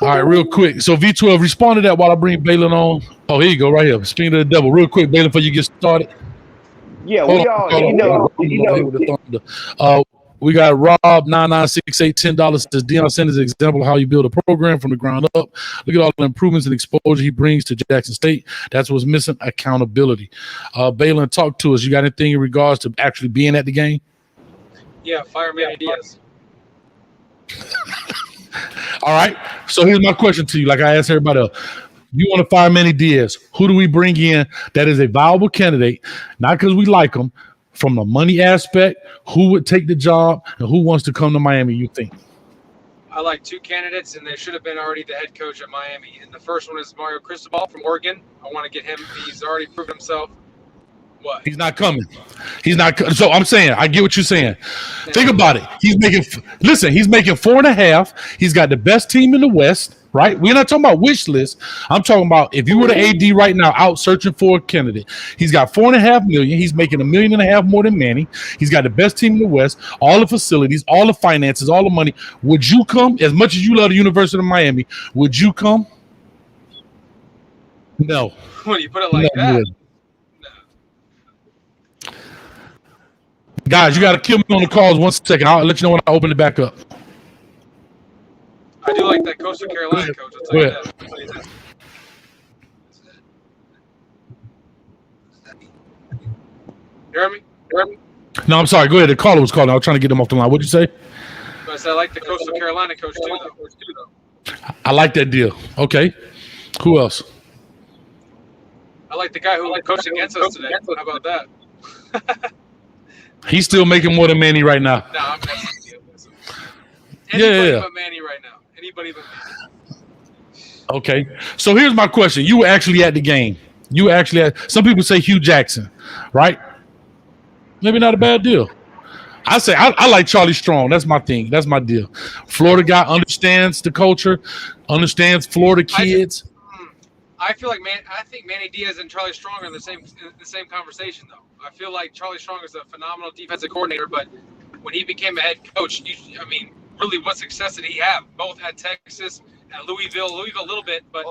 All right, real quick. So V12, respond to that while I bring Balin on. Oh, here you go, right here. Speaking to the devil, real quick, Balin, before you get started. Yeah, we got Rob 9968 $10. Says Deion Sanders' example of how you build a program from the ground up. Look at all the improvements and exposure he brings to Jackson State. That's what's missing: accountability. Balin, talk to us. You got anything in regards to actually being at the game? Yeah, fire Manny Diaz. All right. So here's my question to you. Like I asked everybody else, you want to fire Manny Diaz? Who do we bring in that is a viable candidate? Not because we like him, from the money aspect. Who would take the job and who wants to come to Miami? You think? I like two candidates, and they should have been already the head coach at Miami. And the first one is Mario Cristobal from Oregon. I want to get him. He's already proven himself. What? He's not coming. So I'm saying, I get what you're saying. Think about it. He's making 4.5. He's got the best team in the West, right? We're not talking about wish list. I'm talking about if you were the AD right now out searching for a candidate, he's got $4.5 million. He's making $1.5 million more than Manny. He's got the best team in the West, all the facilities, all the finances, all the money. Would you come? As much as you love the University of Miami, would you come? No. When you put it like that. Guys, you got to kill me on the calls 1 second. I'll let you know when I open it back up. I do like that Coastal Carolina coach. I'll tell you that. You hear me? No, I'm sorry. Go ahead. The caller was calling. I was trying to get him off the line. What'd you say? I said I like the Coastal Carolina coach too, though. I like that deal. Okay. Who else? I like the guy who coached against us today. How about that? He's still making more than Manny right now. No, I'm messing with you. Anybody but Manny right now. Anybody but Manny. Okay. So here's my question. You were actually at the game. You were actually at, some people say Hugh Jackson, right? Maybe not a bad deal. I say I like Charlie Strong. That's my thing. That's my deal. Florida guy, understands the culture, understands Florida kids. I feel like I think Manny Diaz and Charlie Strong are in the same conversation, though. I feel like Charlie Strong is a phenomenal defensive coordinator, but when he became a head coach, really, what success did he have? Both at Texas, at Louisville a little bit, but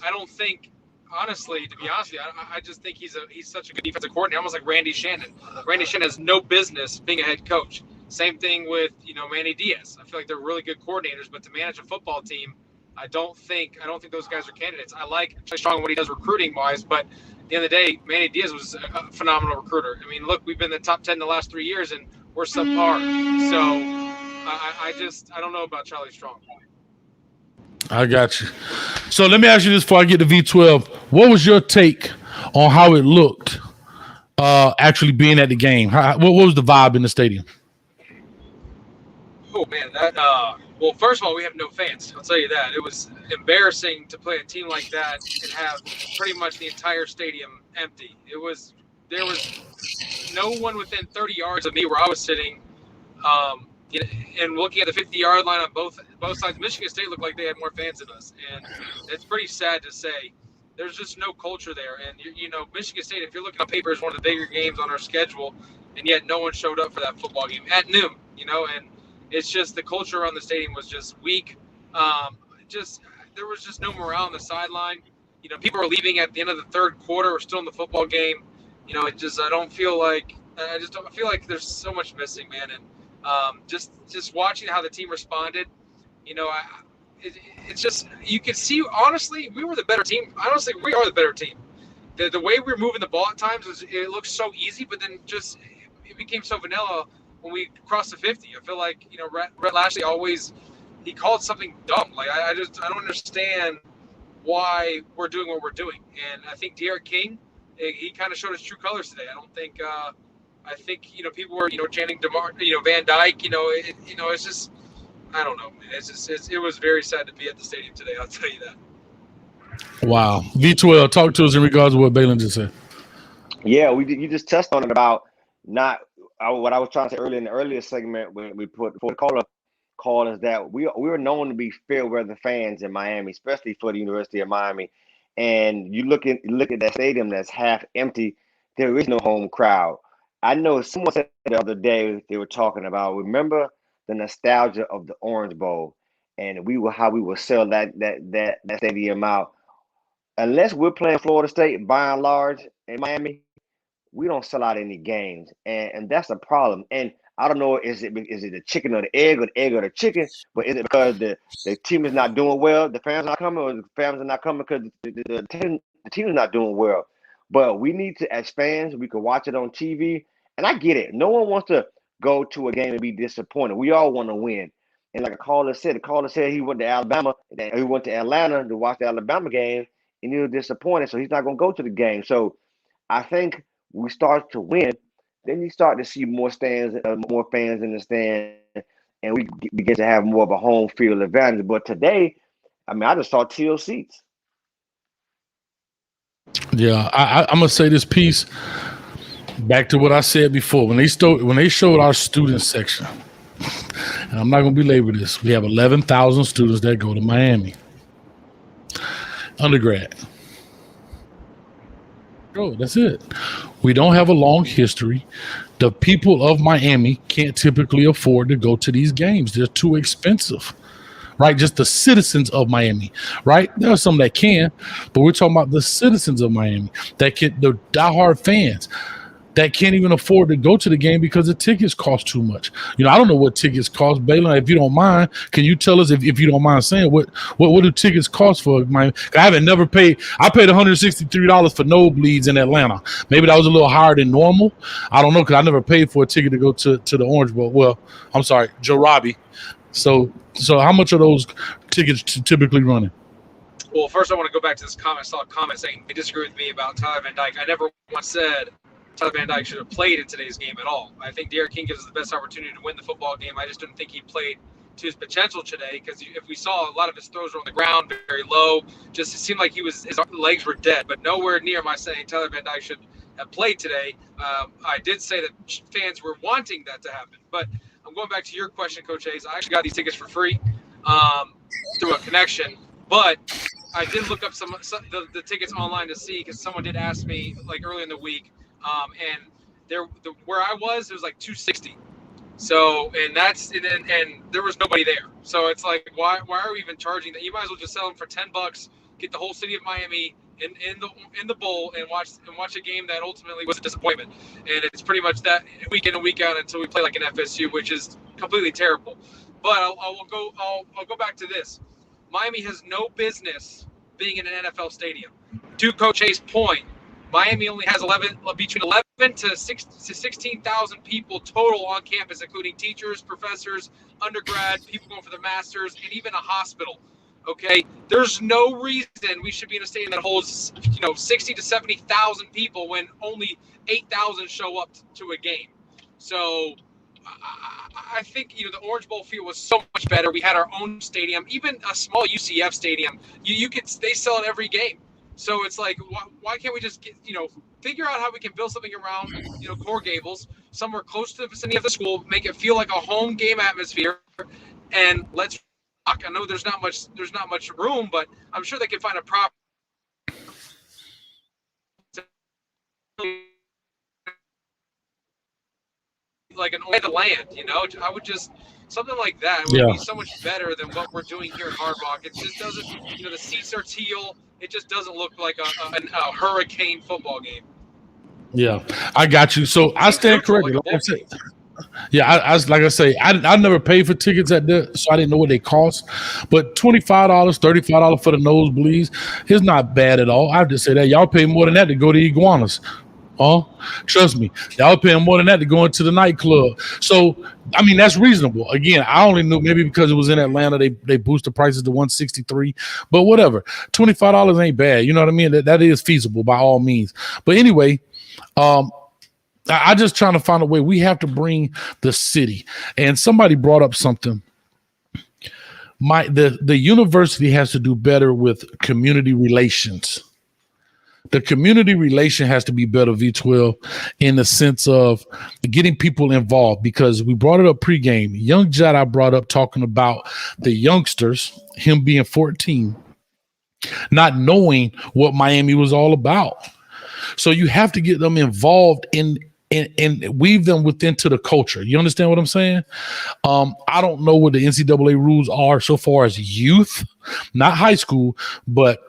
I don't think, honestly, to be honest with you, I just think he's such a good defensive coordinator, almost like Randy Shannon. Randy Shannon has no business being a head coach. Same thing with Manny Diaz. I feel like they're really good coordinators, but to manage a football team, I don't think those guys are candidates. I like Charlie Strong what he does recruiting wise, but at the end of the day, Manny Diaz was a phenomenal recruiter. I mean, look, we've been in the top 10 the last 3 years, and we're subpar. So I don't know about Charlie Strong. I got you. So let me ask you this before I get to V12. What was your take on how it looked actually being at the game? What was the vibe in the stadium? Oh, man, well, first of all, we have no fans. I'll tell you that. It was embarrassing to play a team like that and have pretty much the entire stadium empty. There was no one within 30 yards of me where I was sitting. And looking at the 50-yard line on both sides, Michigan State looked like they had more fans than us. And it's pretty sad to say. There's just no culture there. And, Michigan State, if you're looking on paper, is one of the bigger games on our schedule, and yet no one showed up for that football game at noon, and it's just the culture around the stadium was just weak. There was just no morale on the sideline. People are leaving at the end of the third quarter. We're still in the football game. I don't feel like there's so much missing, man. And just watching how the team responded, it's just you can see. Honestly, we were the better team. Honestly, we are the better team. The way we were moving the ball at times it looked so easy, but then just it became so vanilla. When we crossed the 50, I feel like Rhett Lashley he called something dumb. Like I don't understand why we're doing what we're doing. And I think Derek King, he kind of showed his true colors today. I don't think I think people were chanting Van Dyke. It's just I don't know. It was very sad to be at the stadium today. I'll tell you that. Wow. V12, talk to us in regards to what Balin just said. Yeah, you just touched on it about what I was trying to say earlier in the earlier segment when we put before the call is that we were known to be fair weather fans in Miami, especially for the University of Miami. And you look at that stadium that's half empty, there is no home crowd. I know someone said the other day they were talking about, remember the nostalgia of the Orange Bowl and how we will sell that stadium out. Unless we're playing Florida State by and large in Miami, we don't sell out any games, and that's a problem. And I don't know, is it the chicken or the egg or the chicken? But is it because the team is not doing well, the fans are not coming, or the fans are not coming because the team is not doing well? But we need to, as fans, we can watch it on TV. And I get it. No one wants to go to a game and be disappointed. We all want to win. And like the caller said he went to Alabama, he went to Atlanta to watch the Alabama game, and he was disappointed, so he's not going to go to the game. So I think we start to win, then you start to see more fans in the stand, and we begin to have more of a home field advantage. But today, I just saw teal seats. Yeah, I'm gonna say this piece back to what I said before. When they showed our student section, and I'm not gonna belabor this, we have 11,000 students that go to Miami. Undergrad. Oh, that's it. We don't have a long history. The people of Miami can't typically afford to go to these games. They're too expensive, right? Just the citizens of Miami, right? There are some that can, but we're talking about the citizens of Miami that can, the diehard fans that can't even afford to go to the game because the tickets cost too much. I don't know what tickets cost. Balin, if you don't mind, can you tell us, if you don't mind saying, what do tickets cost for Miami? I haven't never paid. I paid $163 for nosebleeds in Atlanta. Maybe that was a little higher than normal. I don't know, because I never paid for a ticket to go to the Orange Bowl. Well, I'm sorry, Joe Robbie. So how much are those tickets typically running? Well, first I want to go back to this comment. I saw a comment saying they disagree with me about Tyler Van Dyke. I never once said Tyler Van Dyke should have played in today's game at all. I think Derek King gives us the best opportunity to win the football game. I just didn't think he played to his potential today, because if we saw, a lot of his throws were on the ground, very low. Just it seemed like his legs were dead, but nowhere near am I saying Tyler Van Dyke should have played today. I did say that fans were wanting that to happen, but I'm going back to your question, Coach Hayes. I actually got these tickets for free through a connection, but I did look up some the tickets online to see, because someone did ask me like early in the week. And where I was, it was like $260. So, and there was nobody there. So it's like, why are we even charging that? You might as well just sell them for $10, get the whole city of Miami in the bowl, and watch a game that ultimately was a disappointment. And it's pretty much that week in and week out until we play like an FSU, which is completely terrible. But I'll go back to this. Miami has no business being in an NFL stadium. To Coach Hayes' point, Miami only has between 11 to 16,000 people total on campus, including teachers, professors, undergrad, people going for their masters, and even a hospital. Okay, there's no reason we should be in a stadium that holds 60 to 70,000 people when only 8,000 show up to a game. So I think the Orange Bowl field was so much better. We had our own stadium, even a small UCF stadium. They sell it every game. So it's like, why can't we just figure out how we can build something around, Core Gables, somewhere close to the vicinity of the school, make it feel like a home game atmosphere, and let's rock. I know there's not much room, but I'm sure they can find a prop. Like an the land, I would just something like that would be so much better than what we're doing here at Hard Rock. It just doesn't, the seats are teal. It just doesn't look like a hurricane football game. Yeah, I got you. So I stand corrected. Like I said, I never paid for tickets at that, so I didn't know what they cost. But $25, $35 for the nosebleeds is not bad at all. I have to say that y'all pay more than that to go to Iguanas. Trust me, y'all paying more than that to go into the nightclub. So, I mean, that's reasonable. Again, I only knew maybe because it was in Atlanta, they boosted prices to $163, but whatever. $25 ain't bad. You know what I mean? That is feasible by all means. But anyway, I just trying to find a way. We have to bring the city. And somebody brought up something. The university has to do better with community relations. The community relation has to be better, V12, in the sense of getting people involved, because we brought it up pregame. Young Jedi brought up talking about the youngsters, him being 14, not knowing what Miami was all about. So you have to get them involved and weave them into the culture. You understand what I'm saying? I don't know what the NCAA rules are so far as youth, not high school, but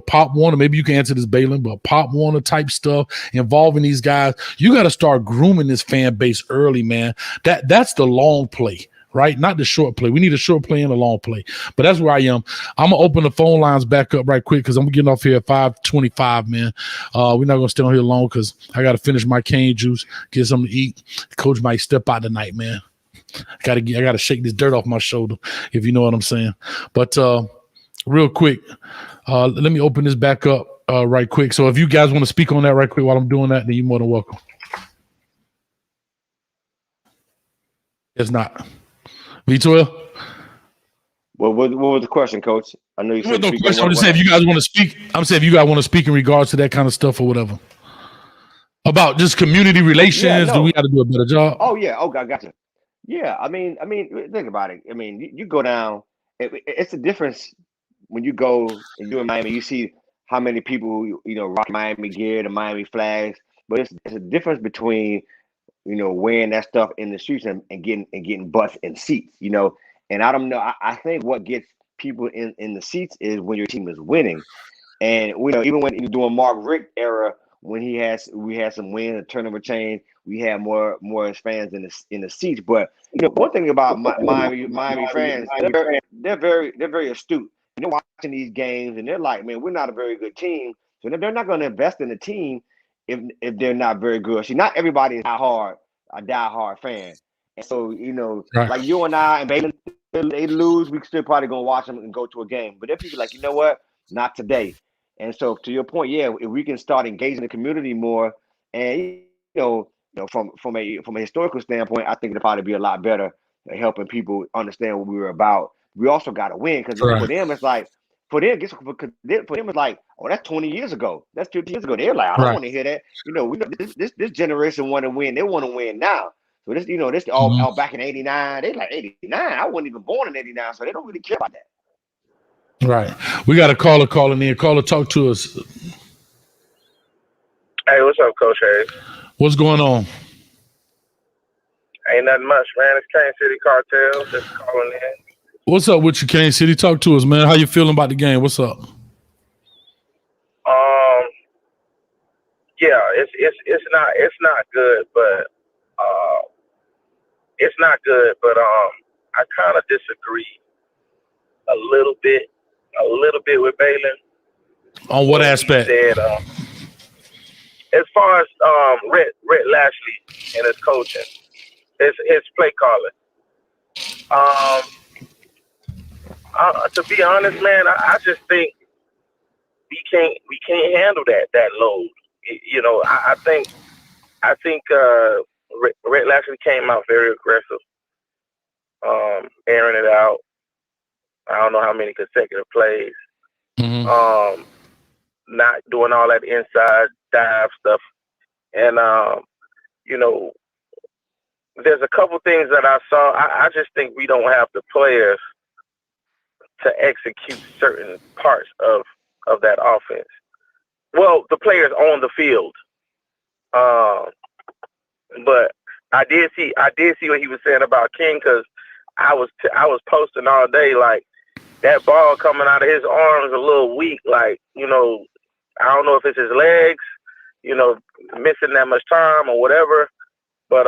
Pop Warner, maybe you can answer this, Balin, but Pop Warner type stuff involving these guys. You got to start grooming this fan base early, man. That's the long play, right? Not the short play. We need a short play and a long play. But that's where I am. I'm going to open the phone lines back up right quick because I'm getting off here at 5:25, man. We're not going to stay on here long because I got to finish my cane juice, get something to eat. Coach might step out tonight, man. I got to shake this dirt off my shoulder, if you know what I'm saying. But real quick, let me open this back up right quick. So if you guys want to speak on that right quick while I'm doing that, then you're more than welcome. It's not. V12? What was the question, Coach? I know you said no question. I'm just saying if you guys want to speak. I'm saying if you guys want to speak in regards to that kind of stuff or whatever. About just community relations. Do we got to do a better job? Oh, yeah. Oh, I got you. Yeah, I mean, think about it. I mean, you go down. It's a difference when you go and you're in Miami, you see how many people rock Miami gear, the Miami flags. But it's a difference between wearing that stuff in the streets and getting butts in seats. And I don't know. I think what gets people in the seats is when your team is winning. And even when during Mark Richt era, when we had some wins, a turnover chain, we had more fans in the seats. But one thing about Miami fans, they're very astute. And they're watching these games and they're like, man, we're not a very good team, so they're not going to invest in the team if they're not very good. See, not everybody is a diehard fan, and so Right. like you and I and Baylor, they lose, we still probably gonna watch them and go to a game. But if people like, you know what, not today. And so to your point, yeah, if we can start engaging the community more, and from a historical standpoint, I think it'll probably be a lot better at helping people understand what we were about. We also got to win because for them it's like for them it's like, oh, that's 20 years ago, that's 50 years ago. They're like, I don't want to hear that. We know this generation want to win. They want to win now. So this all back in '89. They like '89. I wasn't even born in '89, so they don't really care about that. Right. We got a caller calling in. Caller, talk to us. Hey, what's up, Coach Hayes? What's going on? Ain't nothing much, man. It's Kansas City Cartel just calling in. What's up with you, Kansas City? Talk to us, man. How you feeling about the game? What's up? Yeah, it's not good, but it's not good, but I kind of disagree a little bit with Baylor. On what aspect? He said, as far as Rhett Lashley and his coaching, his play calling. To be honest, man, I just think we can't handle that load. I think Rhett Lashley came out very aggressive, airing it out. I don't know how many consecutive plays. Not doing all that inside dive stuff. And, there's a couple things that I saw. I just think we don't have the players to execute certain parts of that offense. Well, the players on the field. But I did see what he was saying about King, because I was posting all day, like, that ball coming out of his arms a little weak. Like, I don't know if it's his legs, missing that much time or whatever. But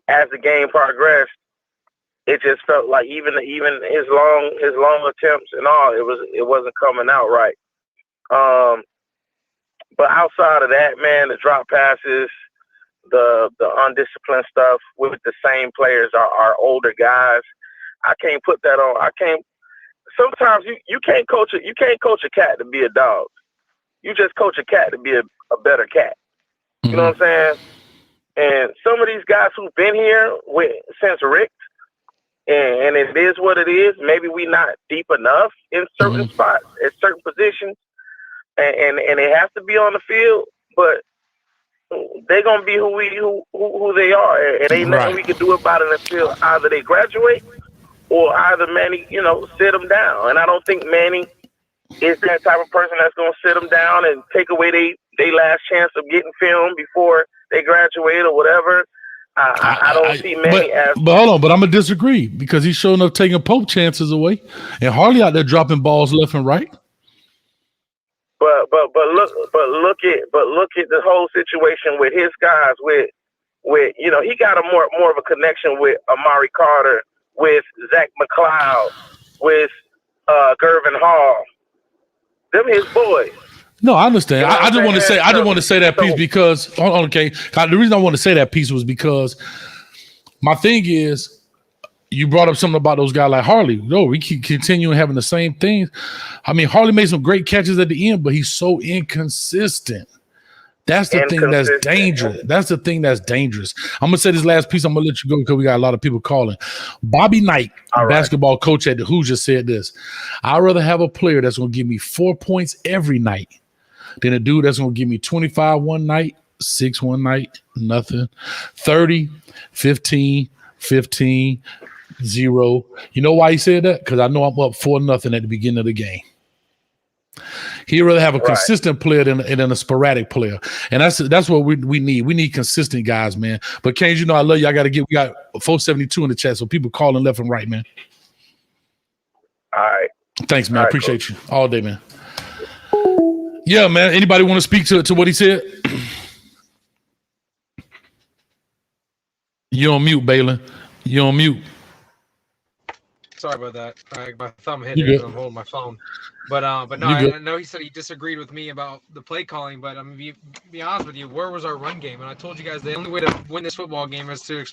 as the game progressed, it just felt like even his long attempts and all, it wasn't coming out right. But outside of that, man, the drop passes, the undisciplined stuff with the same players are older guys. I can't put that on. I can't. Sometimes you can't coach a cat to be a dog. You just coach a cat to be a better cat. You know what I'm saying? And some of these guys who've been here since Rick, and it is what it is. Maybe we not deep enough in certain spots, at certain positions, and they have to be on the field. But they're gonna be who they are, and ain't nothing we can do about it until either they graduate or either Manny, sit them down. And I don't think Manny is that type of person that's gonna sit them down and take away they last chance of getting film before they graduate or whatever. I don't see Manny as. But hold on, but I'm gonna disagree, because he's showing up taking Pope chances away, and Harley out there dropping balls left and right. But look at the whole situation with his guys. With he got a more of a connection with Amari Carter, with Zach McLeod, with Gervin Hall. Them his boys. No, I understand. I just want to say that piece because okay. The reason I want to say that piece was because my thing is, you brought up something about those guys like Harley. No, we keep continuing having the same things. I mean, Harley made some great catches at the end, but he's so inconsistent. That's the thing that's dangerous. That's the thing that's dangerous. I'm gonna say this last piece. I'm gonna let you go because we got a lot of people calling. Bobby Knight, basketball coach at the Who, just said this: I'd rather have a player that's gonna give me 4 points every night than a dude that's gonna give me 25 one night, 6 one night, nothing, 30, 15, 15, 0. You know why he said that? Because I know I'm up 4-0 at the beginning of the game. He'd rather have a consistent player than a sporadic player, and that's what we need. We need consistent guys, man. But Kane, I love you. We got 472 in the chat, so people calling left and right, man. All right. Thanks, man. Appreciate you all day, man. Yeah, man. Anybody want to speak to what he said? You're on mute, Balin. You're on mute. Sorry about that. My thumb hit it and I'm holding my phone. But no, I know he said he disagreed with me about the play calling. But I'm gonna be honest with you, where was our run game? And I told you guys the only way to win this football game is to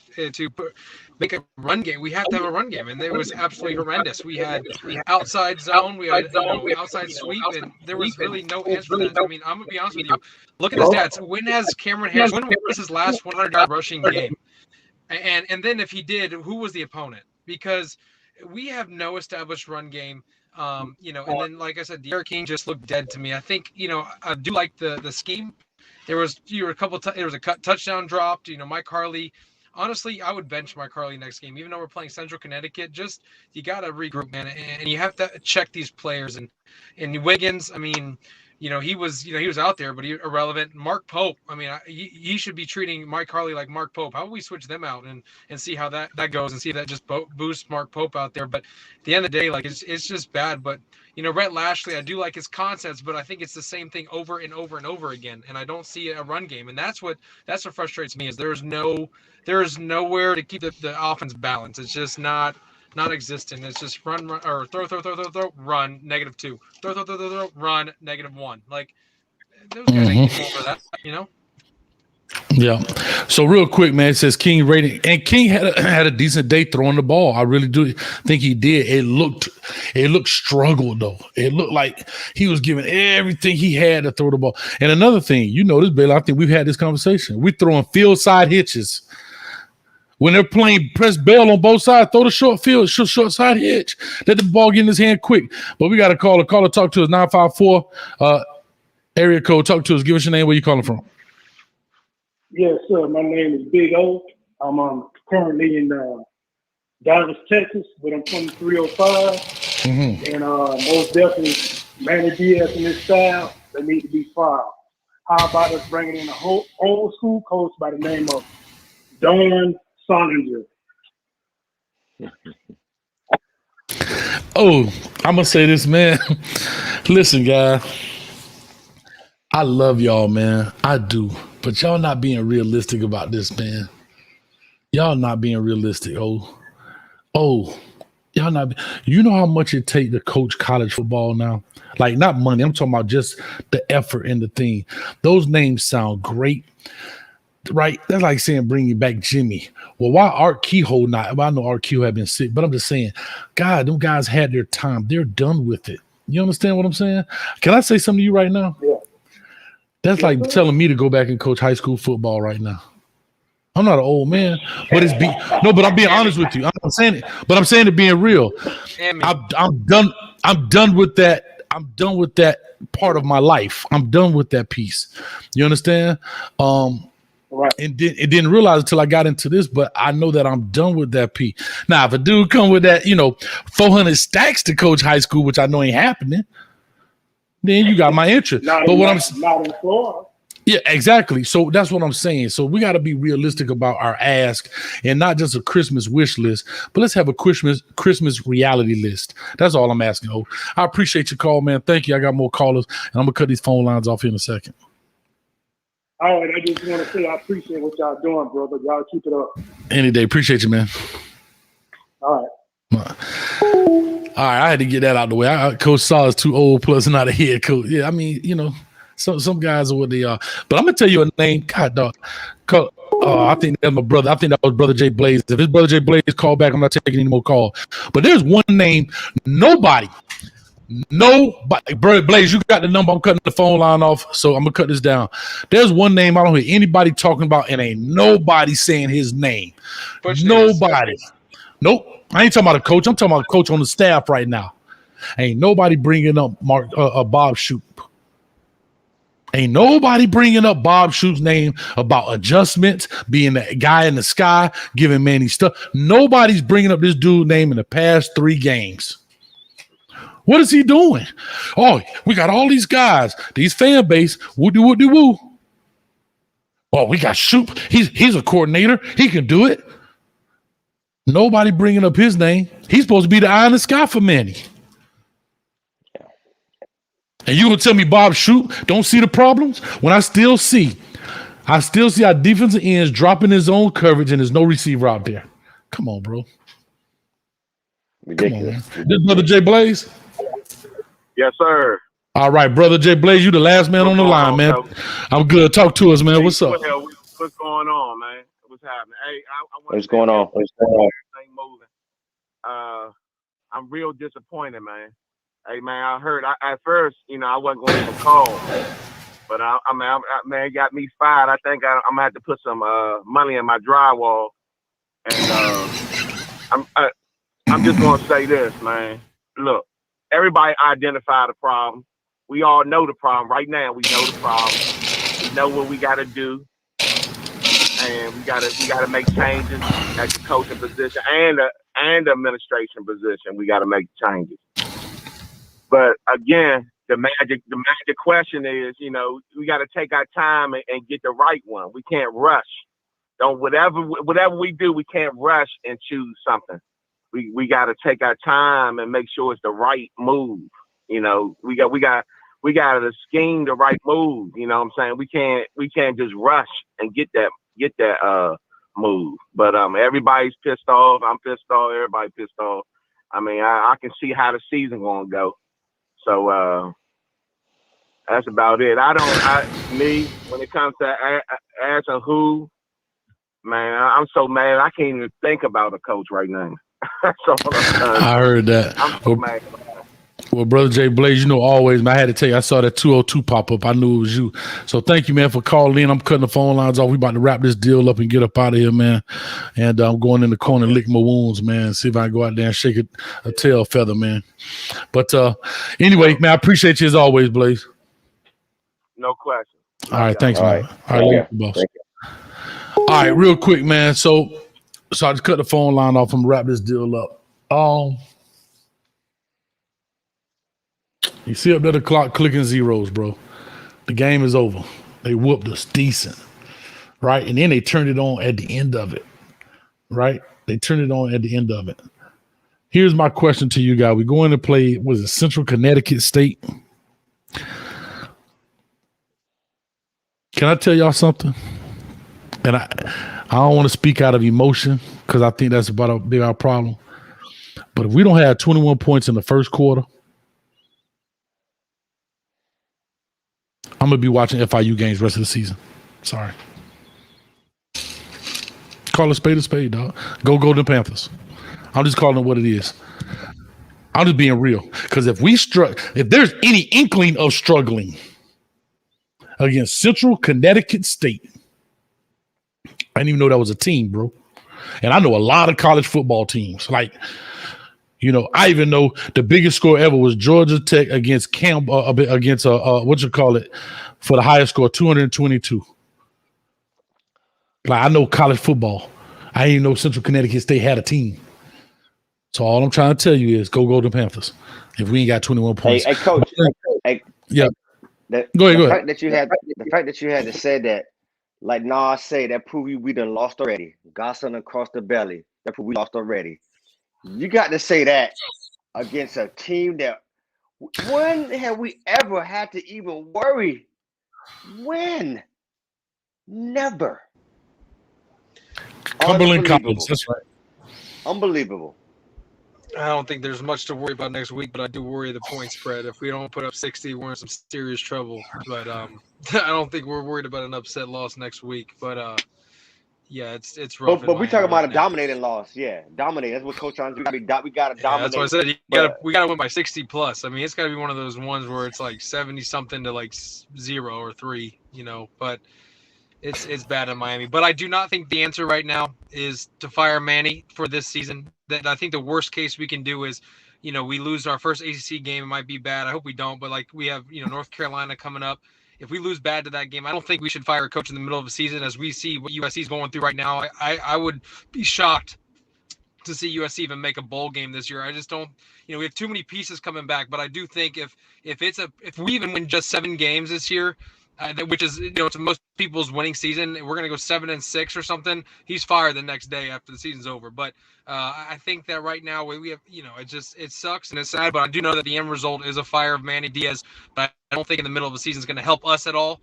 make a run game. We have to have a run game, and it was absolutely horrendous. We had outside zone, we had outside sweep, and there was really no answer for that. I mean, I'm gonna be honest with you. Look at the stats. When was his last 100-yard rushing game? And then if he did, who was the opponent? Because we have no established run game, and then like I said, Derek King just looked dead to me. I think, I do like the scheme. There was a touchdown dropped. Mike Harley. Honestly, I would bench Mike Harley next game, even though we're playing Central Connecticut. Just you got to regroup, man, and you have to check these players. And Wiggins, I mean, he was out there, but he irrelevant. Mark Pope, I mean, he should be treating Mike Harley like Mark Pope. How about we switch them out and see how that goes and see if that just boosts Mark Pope out there. But at the end of the day, like it's just bad. But Rhett Lashley, I do like his concepts, but I think it's the same thing over and over and over again, and I don't see a run game. And that's what frustrates me is there is nowhere to keep the offense balanced. It's just not existent. It's just run or throw, run, -2. Throw, run, -1. Like those guys ain't getting over that, Yeah. So real quick, man, it says King rating, and King had a decent day throwing the ball. I really do think he did. It looked struggled though. It looked like he was giving everything he had to throw the ball. And another thing, this, Baylor, I think we've had this conversation. We're throwing field side hitches. When they're playing press bail on both sides, throw the short side hitch. Let the ball get in his hand quick. But we got a caller. Talk to us, 954 area code. Talk to us. Give us your name. Where you calling from? Yes, sir. My name is Big O. I'm currently in Dallas, Texas, but I'm from 305. And most definitely, Manny Diaz and his style, they need to be fired. How about us bringing in a whole old school coach by the name of Don Sonninger? Oh, I'm gonna say this, man. Listen, guy, I love y'all, man. I do, but y'all not being realistic about this, man. Y'all not being realistic. Y'all not. You know how much it take to coach college football now? Like, not money. I'm talking about just the effort and the thing. Those names sound great. Right, that's like saying bringing back Jimmy. Well, why Art Kehoe not? Well, I know Art Kehoe had been sick, but I'm just saying, God, them guys had their time. They're done with it. You understand what I'm saying? Can I say something to you right now? Yeah. That's like telling me to go back and coach high school football right now. I'm not an old man, but but I'm being honest with you. I'm saying it, but I'm saying it being real. I'm done. I'm done with that. I'm done with that part of my life. I'm done with that piece. You understand? Right. And didn't realize until I got into this, but I know that I'm done with that P. Now, if a dude come with that, 400 stacks to coach high school, which I know ain't happening, then you got my interest. Not in Florida. Yeah, exactly. So that's what I'm saying. So we got to be realistic about our ask and not just a Christmas wish list, but let's have a Christmas reality list. That's all I'm asking. Oh, I appreciate your call, man. Thank you. I got more callers, and I'm gonna cut these phone lines off here in a second. All right, I just want to say I appreciate what y'all doing, brother. Y'all keep it up. Any day. Appreciate you, man. All right. I had to get that out the way. Coach Saw is too old, plus not a head coach. Yeah, I mean, some guys are what they are. But I'm going to tell you a name. God, dog. I think that's my brother. I think that was Brother Jay Blaze. If his Brother Jay Blaze call back, I'm not taking any more calls. But there's one name, nobody, Brother Blaze, you got the number. I'm cutting the phone line off, so I'm gonna cut this down. There's one name I don't hear anybody talking about, and ain't nobody saying his name. Nobody. Nope. I ain't talking about a coach. I'm talking about a coach on the staff right now. Ain't nobody bringing up Bob Shoop. Ain't nobody bringing up Bob Shoop's name about adjustments, being the guy in the sky, giving Manny stuff. Nobody's bringing up this dude's name in the past 3 games. What is he doing? Oh, we got all these guys, these fan base, woo. Oh, we got Shoop. He's a coordinator. He can do it. Nobody bringing up his name. He's supposed to be the eye in the sky for Manny. And you gonna tell me Bob Shoop don't see the problems when I still see our defensive ends dropping his own coverage and there's no receiver out there. Come on, bro. Ridiculous. Come on, man. This brother Jay Blaze. Yes, sir. All right, brother Jay Blaze, you the last man on the line, man. I'm good. Talk to us, man. What's up? Well, what's going on, man? What's happening? Hey, What's going on? Everything moving. I'm real disappointed, man. Hey, man, I heard at first, I wasn't going to even call, but man, it got me fired. I think I'm gonna have to put some money in my drywall, and I'm just gonna say this, man. Look, everybody identify the problem. We all know the problem right now. We know the problem. We know what we got to do, and we gotta make changes at the coaching position and the administration position. We got to make changes. But again, the magic question is, we got to take our time and get the right one. We can't rush. Whatever we do, we can't rush and choose something. We got to take our time and make sure it's the right move. We got to scheme the right move. You know what I'm saying? We can't just rush and get that move. But everybody's pissed off. I'm pissed off. Everybody pissed off. I mean, I can see how the season gonna go. So that's about it. When it comes to asking who, man, I'm so mad I can't even think about a coach right now. So, I heard that. I'm so mad. Well, brother Jay Blaze, always, man, I had to tell you, I saw that 202 pop up. I knew it was you. So thank you, man, for calling in. I'm cutting the phone lines off. We about to wrap this deal up and get up out of here, man. And I'm going in the corner and lick my wounds, man. See if I can go out there and shake a tail feather, man. But anyway, man, I appreciate you as always, Blaze. No question. All right, thanks, man. All right, Yeah. boss. All right, real quick, man. So I just cut the phone line off and wrap this deal up. You see up there the clock clicking zeros, bro. The game is over. They whooped us decent, right? And then they turned it on at the end of it, right? They turned it on at the end of it. Here's my question to you guys. We're going to play, was it Central Connecticut State? Can I tell y'all something? And I don't want to speak out of emotion because I think that's about a big our problem. But if we don't have 21 points in the first quarter, I'm going to be watching FIU games the rest of the season. Sorry. Call a spade, dog. Go Golden Panthers. I'm just calling it what it is. I'm just being real. Because if there's any inkling of struggling against Central Connecticut State, I didn't even know that was a team, bro. And I know a lot of college football teams. Like, I even know the biggest score ever was Georgia Tech against for the highest score, 222. Like, I know college football. I didn't even know Central Connecticut State had a team. So all I'm trying to tell you is go Golden Panthers. If we ain't got 21 points. Hey, Coach. Yeah. The Go ahead. fact that you had to say that, like Nas say, that prove we done lost already. Gossing across the belly. That prove we lost already. You got to say that against a team that, when have we ever had to even worry? When? Never. Cumberland College, that's right. Unbelievable. I don't think there's much to worry about next week, but I do worry the point spread. If we don't put up 60, we're in some serious trouble. But I don't think we're worried about an upset loss next week. But yeah, it's rough. But we talking about a dominating loss. Yeah, dominate. That's what Coach on do. We got to dominate. That's what I said. We got to win by 60 plus. I mean, it's got to be one of those ones where it's like 70 something to like 0 or 3. But it's bad in Miami. But I do not think the answer right now is to fire Manny for this season. That I think the worst case we can do is, we lose our first ACC game. It might be bad. I hope we don't. But like we have, North Carolina coming up. If we lose bad to that game, I don't think we should fire a coach in the middle of the season as we see what USC is going through right now. I would be shocked to see USC even make a bowl game this year. I just don't, we have too many pieces coming back. But I do think if we even win just 7 games this year, which is to most people's winning season, we're gonna go 7-6 or something. He's fired the next day after the season's over. But I think that right now we have, it sucks and it's sad. But I do know that the end result is a fire of Manny Diaz. But I don't think in the middle of the season is going to help us at all.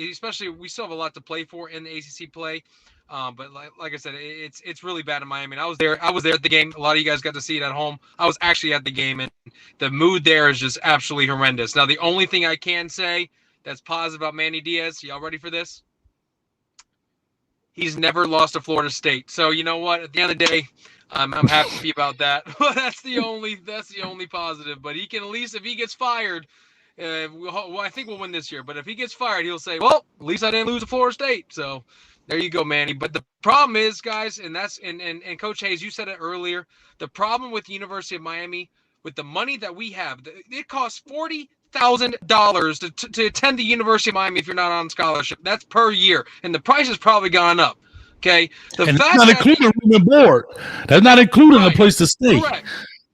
Especially we still have a lot to play for in the ACC play. But like I said, it's really bad in Miami. And I was there at the game. A lot of you guys got to see it at home. I was actually at the game, and the mood there is just absolutely horrendous. Now, the only thing I can say that's positive about Manny Diaz, y'all ready for this? He's never lost to Florida State. So you know what? At the end of the day, I'm happy about that. That's the only positive. But he can, at least if he gets fired, I think we'll win this year. But if he gets fired, he'll say, "Well, at least I didn't lose to Florida State." So there you go, Manny. But the problem is, guys, and Coach Hayes, you said it earlier. The problem with the University of Miami, with the money that we have, it costs $40,000 to attend the University of Miami if you're not on scholarship. That's per year, and the price has probably gone up. Okay, and that's not including room and board. That's not including a place to stay. Correct.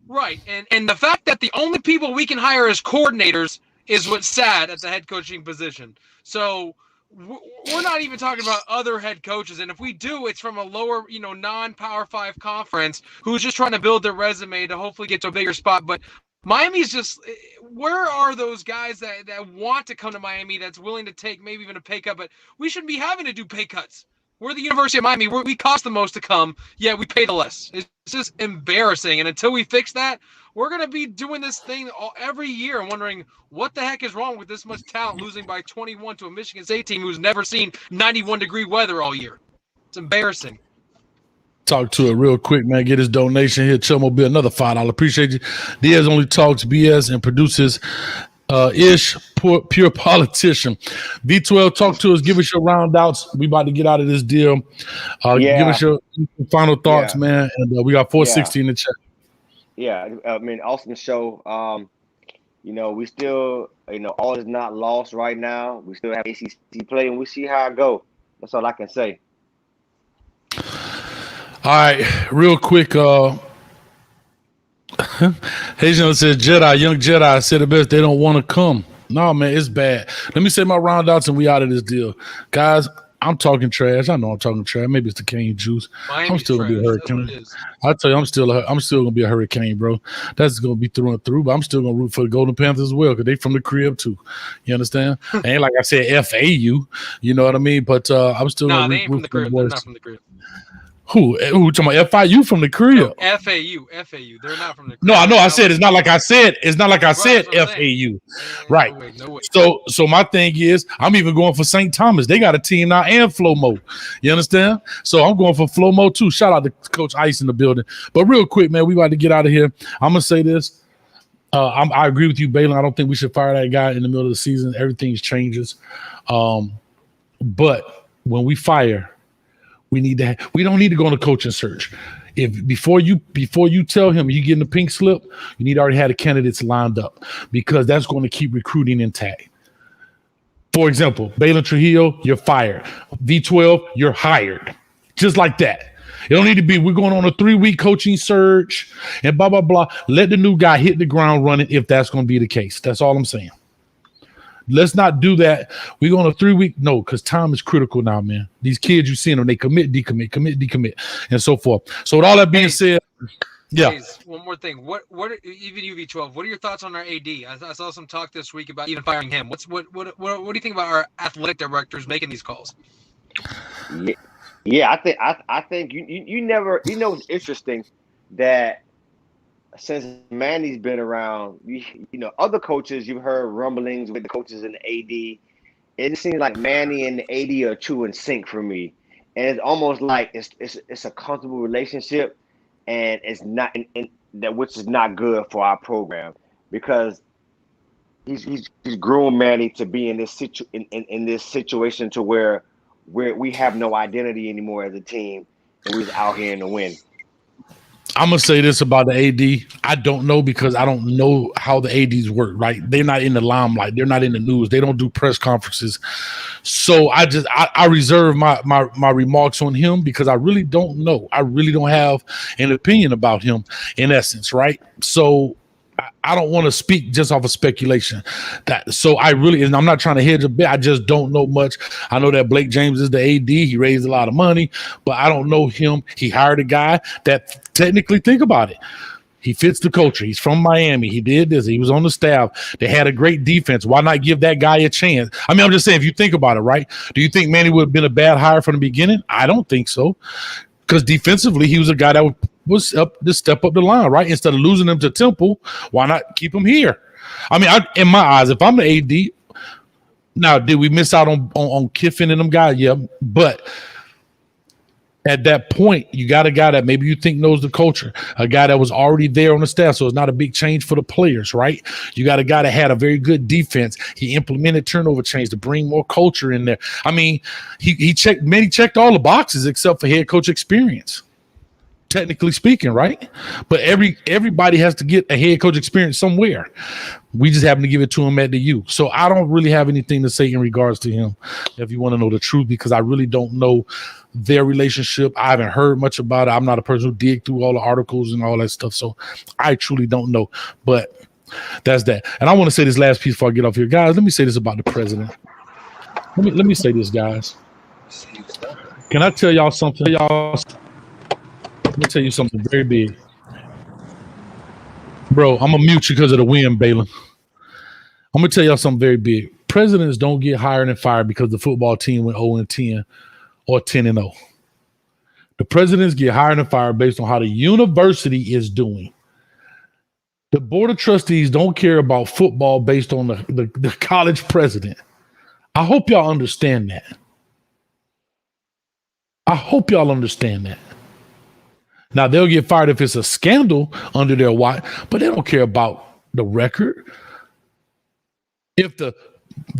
Right, and the fact that the only people we can hire as coordinators is what's sad at the head coaching position. So we're not even talking about other head coaches, and if we do, it's from a lower, non-Power 5 conference who's just trying to build their resume to hopefully get to a bigger spot. But Miami's just, where are those guys that want to come to Miami, that's willing to take maybe even a pay cut? But we shouldn't be having to do pay cuts. We're the University of Miami. We cost the most to come, yet we pay the less. It's just embarrassing. And until we fix that, we're going to be doing this thing every year and wondering what the heck is wrong with this much talent losing by 21 to a Michigan State team who's never seen 91-degree weather all year. It's embarrassing. Talk to it real quick, man. Get his donation here. Chum will be another $5. Appreciate you. Diaz only talks BS and produces pure politician. V12, talk to us. Give us your round outs. We about to get out of this deal. Give us your final thoughts, man. And we got 460 in the chat. Yeah, I mean, awesome show. We still, all is not lost right now. We still have ACC play, and we see how it go. That's all I can say. All right, real quick. Haitian says Jedi, young Jedi said it best. They don't want to come. No, man, it's bad. Let me say my round outs and we out of this deal. Guys, I'm talking trash. I know I'm talking trash. Maybe it's the cane juice. I'm still gonna be a hurricane. I tell you, I'm still gonna be a hurricane, bro. That's gonna be through and through. But I'm still gonna root for the Golden Panthers as well because they from the crib too. You understand? Ain't like I said FAU. You know what I mean? But I'm still gonna they ain't from the crib. They're not from the crib. Who talking about FIU from the crib? No, FAU. They're not from the crib. No, I know. I said it's not like I said. It's not like I said FAU. Right. No way. So my thing is, I'm even going for St. Thomas. They got a team now and Flomo. You understand? So I'm going for Flomo too. Shout out to Coach Ice in the building. But real quick, man, we about to get out of here. I'm gonna say this. I agree with you, Balin. I don't think we should fire that guy in the middle of the season. Everything changes. But when we fire, we don't need to go on a coaching search. If before you tell him you get in the pink slip, you need to already have the candidates lined up because that's going to keep recruiting intact. For example, Balin Trujillo, you're fired. V12, you're hired. Just like that. It don't need to be, we're going on a 3-week coaching search and blah, blah, blah. Let the new guy hit the ground running if that's going to be the case. That's all I'm saying. Let's not do that. We're going on a 3-week. No, because time is critical now, man. These kids, you seeing them, they commit, decommit, and so forth. So with all that being said, yeah. Guys, one more thing. What even UV12? What are your thoughts on our AD? I saw some talk this week about even firing him. What do you think about our athletic directors making these calls? Yeah, I think you never, it's interesting that since Manny's been around, other coaches, you've heard rumblings with the coaches and the AD. It seems like Manny and the AD are true in sync for me, and it's almost like it's a comfortable relationship, and it's not, which is not good for our program because he's groomed Manny to be in this in this situation to where we have no identity anymore as a team, and we're out here in the win. I'm gonna say this about the AD. I don't know because I don't know how the ADs work. Right? They're not in the limelight. They're not in the news. They don't do press conferences. So I reserve my remarks on him because I really don't know. I really don't have an opinion about him in essence. Right? So I don't want to speak just off of speculation. So I really, and I'm not trying to hedge a bit. I just don't know much. I know that Blake James is the AD. He raised a lot of money, but I don't know him. He hired a guy that technically, think about it, he fits the culture. He's from Miami. He did this. He was on the staff. They had a great defense. Why not give that guy a chance? I mean, I'm just saying, if you think about it, right? Do you think Manny would have been a bad hire from the beginning? I don't think so. Because defensively, he was a guy that was up to step up the line, right? Instead of losing him to Temple, why not keep him here? I mean, in my eyes, if I'm the AD, now did we miss out on Kiffin and them guys? Yeah, but at that point, you got a guy that maybe you think knows the culture, a guy that was already there on the staff, so it's not a big change for the players, right? You got a guy that had a very good defense. He implemented turnover change to bring more culture in there. I mean, he checked all the boxes except for head coach experience, technically speaking, right? But everybody has to get a head coach experience somewhere. We just happen to give it to him at the U. So I don't really have anything to say in regards to him, if you want to know the truth, because I really don't know their relationship. I haven't heard much about it. I'm not a person who dig through all the articles and all that stuff. So I truly don't know. But that's that. And I want to say this last piece before I get off here. Guys, let me say this about the president. Let me say this, guys. Can I tell y'all something? Let me tell you something very big. Bro, I'm going to mute you because of the wind, Balin. I'm going to tell y'all something very big. Presidents don't get hired and fired because the football team went 0-10 or 10-0. The presidents get hired and fired based on how the university is doing. The board of trustees don't care about football based on the college president. I hope y'all understand that. I hope y'all understand that. Now, they'll get fired if it's a scandal under their watch, but they don't care about the record. If the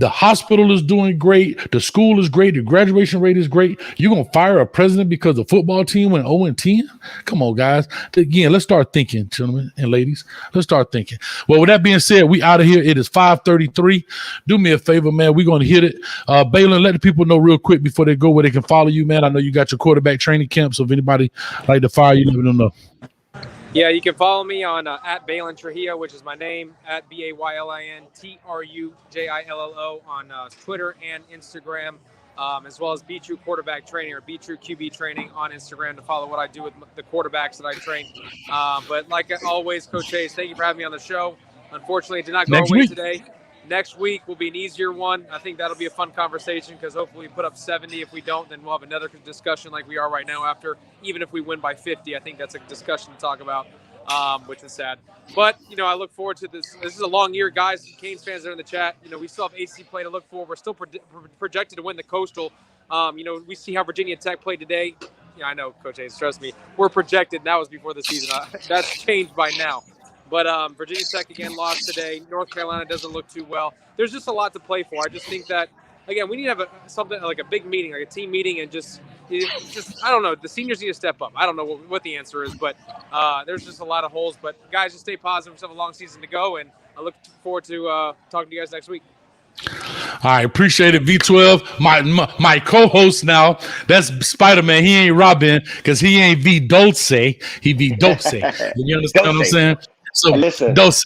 hospital is doing great, the school is great, the graduation rate is great, you're going to fire a president because the football team went 0-10? Come on, guys. Again, let's start thinking, gentlemen and ladies. Let's start thinking. Well, with that being said, we out of here. It is 5:33. Do me a favor, man. We're going to hit it. Balin, let the people know real quick before they go where they can follow you, man. I know you got your quarterback training camp, so if anybody like to fire you, let them know. Yeah, you can follow me on at Balin Trujillo, which is my name, at BAYLINTRUJILLO on Twitter and Instagram, as well as Be True Quarterback Training or Be True QB Training on Instagram to follow what I do with the quarterbacks that I train. But like always, Coach Hayes, thank you for having me on the show. Unfortunately, it did not go our way today. Next week will be an easier one. I think that'll be a fun conversation because hopefully we put up 70. If we don't, then we'll have another discussion like we are right now after. Even if we win by 50, I think that's a discussion to talk about, which is sad. But, you know, I look forward to this. This is a long year, guys. Canes fans that are in the chat. You know, we still have AC play to look for. We're still projected to win the Coastal. You know, we see how Virginia Tech played today. Yeah, I know, Coach Hayes, trust me. We're projected. That was before the season. That's changed by now. But Virginia Tech, again, lost today. North Carolina doesn't look too well. There's just a lot to play for. I just think that, again, we need to have something like a big meeting, like a team meeting, and just I don't know. The seniors need to step up. I don't know what the answer is, but there's just a lot of holes. But, guys, just stay positive. We still have a long season to go, and I look forward to talking to you guys next week. All right, appreciate it, V12. My co-host now, that's Spider-Man. He ain't Robin because he ain't V Dulce. He V Dulce. You understand what I'm saying? So listen, Dulce.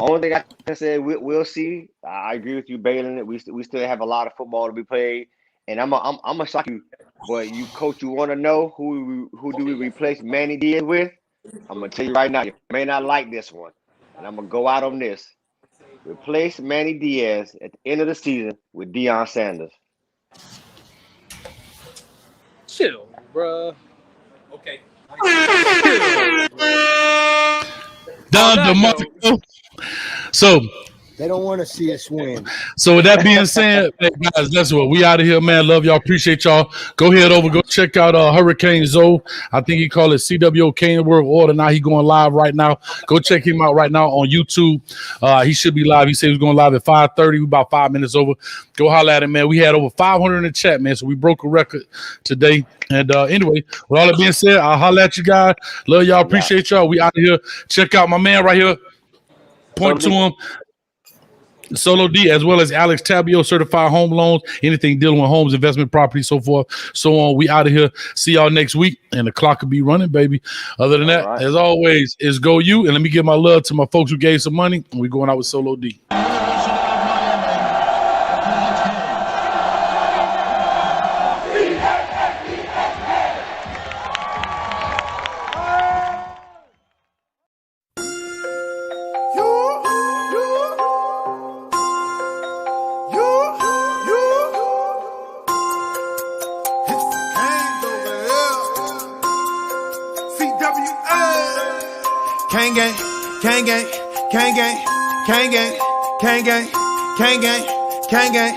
Only thing I can say, we'll see. I agree with you, Balin. We still have a lot of football to be played, and I'm gonna shock you. But you, Coach, you want to know who do we replace Manny Diaz with? I'm gonna tell you right now. You may not like this one, and I'm gonna go out on this. Replace Manny Diaz at the end of the season with Deion Sanders. Chill, bruh. Okay. So They don't want to see us win. So with that being said, hey guys, that's what we out of here, man. Love y'all, appreciate y'all. Go head over, go check out Hurricane Zoe. I think he called it CWO World Order. Now he going live right now. Go check him out right now on YouTube. He should be live. He said he was going live at 5:30. We about 5 minutes over. Go holler at him, man. We had over 500 in the chat, man. So we broke a record today. And anyway, with all that being said, I'll holler at you guys. Love y'all, appreciate y'all. We out of here. Check out my man right here. Point to him. Solo D, as well as Alex Tabio, certified home loans, anything dealing with homes, investment property, so forth, so on. We out of here. See y'all next week, and the clock will be running, baby. Other than that, as always, is go you. And let me give my love to my folks who gave some money. And we going out with Solo D. Gang gang, gang gang, gang gang, gang gang, gang gang, gang gang, gang gang,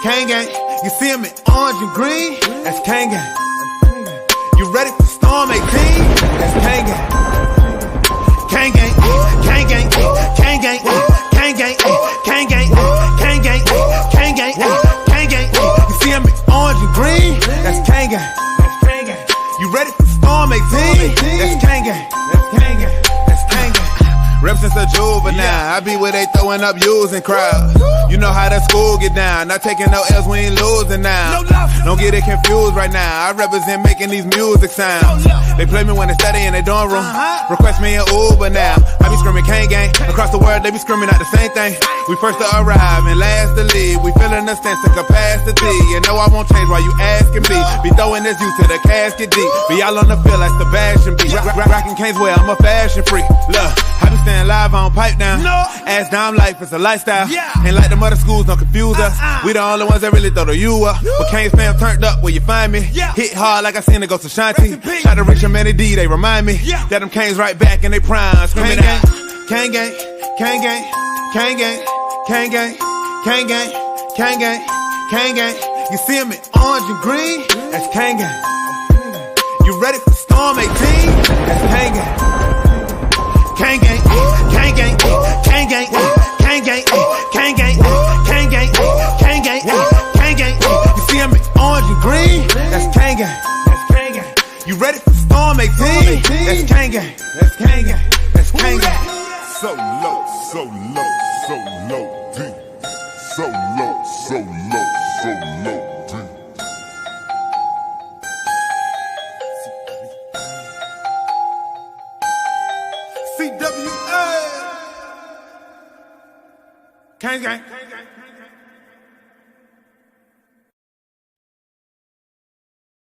gang gang. You see him in orange and green? That's gang gang. You ready for Storm 18? That's gang gang. Gang gang, gang gang, gang gang, gang gang, gang gang, gang gang, gang gang, gang gang. You see him in orange and green? That's gang gang. You ready for Storm 18? That's gang gang. That's gang gang. Rep since a juvenile, I be where they throwing up using crowds. You know how that school get down, not taking no L's, we ain't losing now. Don't get it confused right now, I represent making these music sounds. They play me when they study in their dorm room, request me an Uber now. I be screaming gang gang, across the world they be screaming out the same thing. We first to arrive and last to leave, we feeling a sense of capacity. And no, I won't change while you asking me. Be throwing this youth to the casket deep, be all on the field like Sebastian B. Rockin' Canes well, I'm a fashion freak. Look, I be staying live, I don't pipe down. Ass down life, it's a lifestyle. Ain't like them other schools, don't confuse us. We the only ones that really throw the you up. But Canes fam turned up where you find me. Hit hard like I seen it go to Shanti. Try to reach humanity, they remind me that them Canes right back in they prime. Screaming out, Cane gang, Cane gang, Cane gang, Cane gang, Cane gang, Cane gang, Cane gang. You see him in orange and green? That's Cane gang. You ready for Storm 18? That's Cane gang. Gang gang, gang gang, gang gang, gang gang, gang gang, gang gang, gang gang, gang gang. You see him in orange and green? That's gang gang. That's gang gang. You ready for Storm 18? That's gang gang. That's gang gang. That's gang gang. So low, so low, so low, deep. So low, so low, so low, deep. CWA. Gang gang.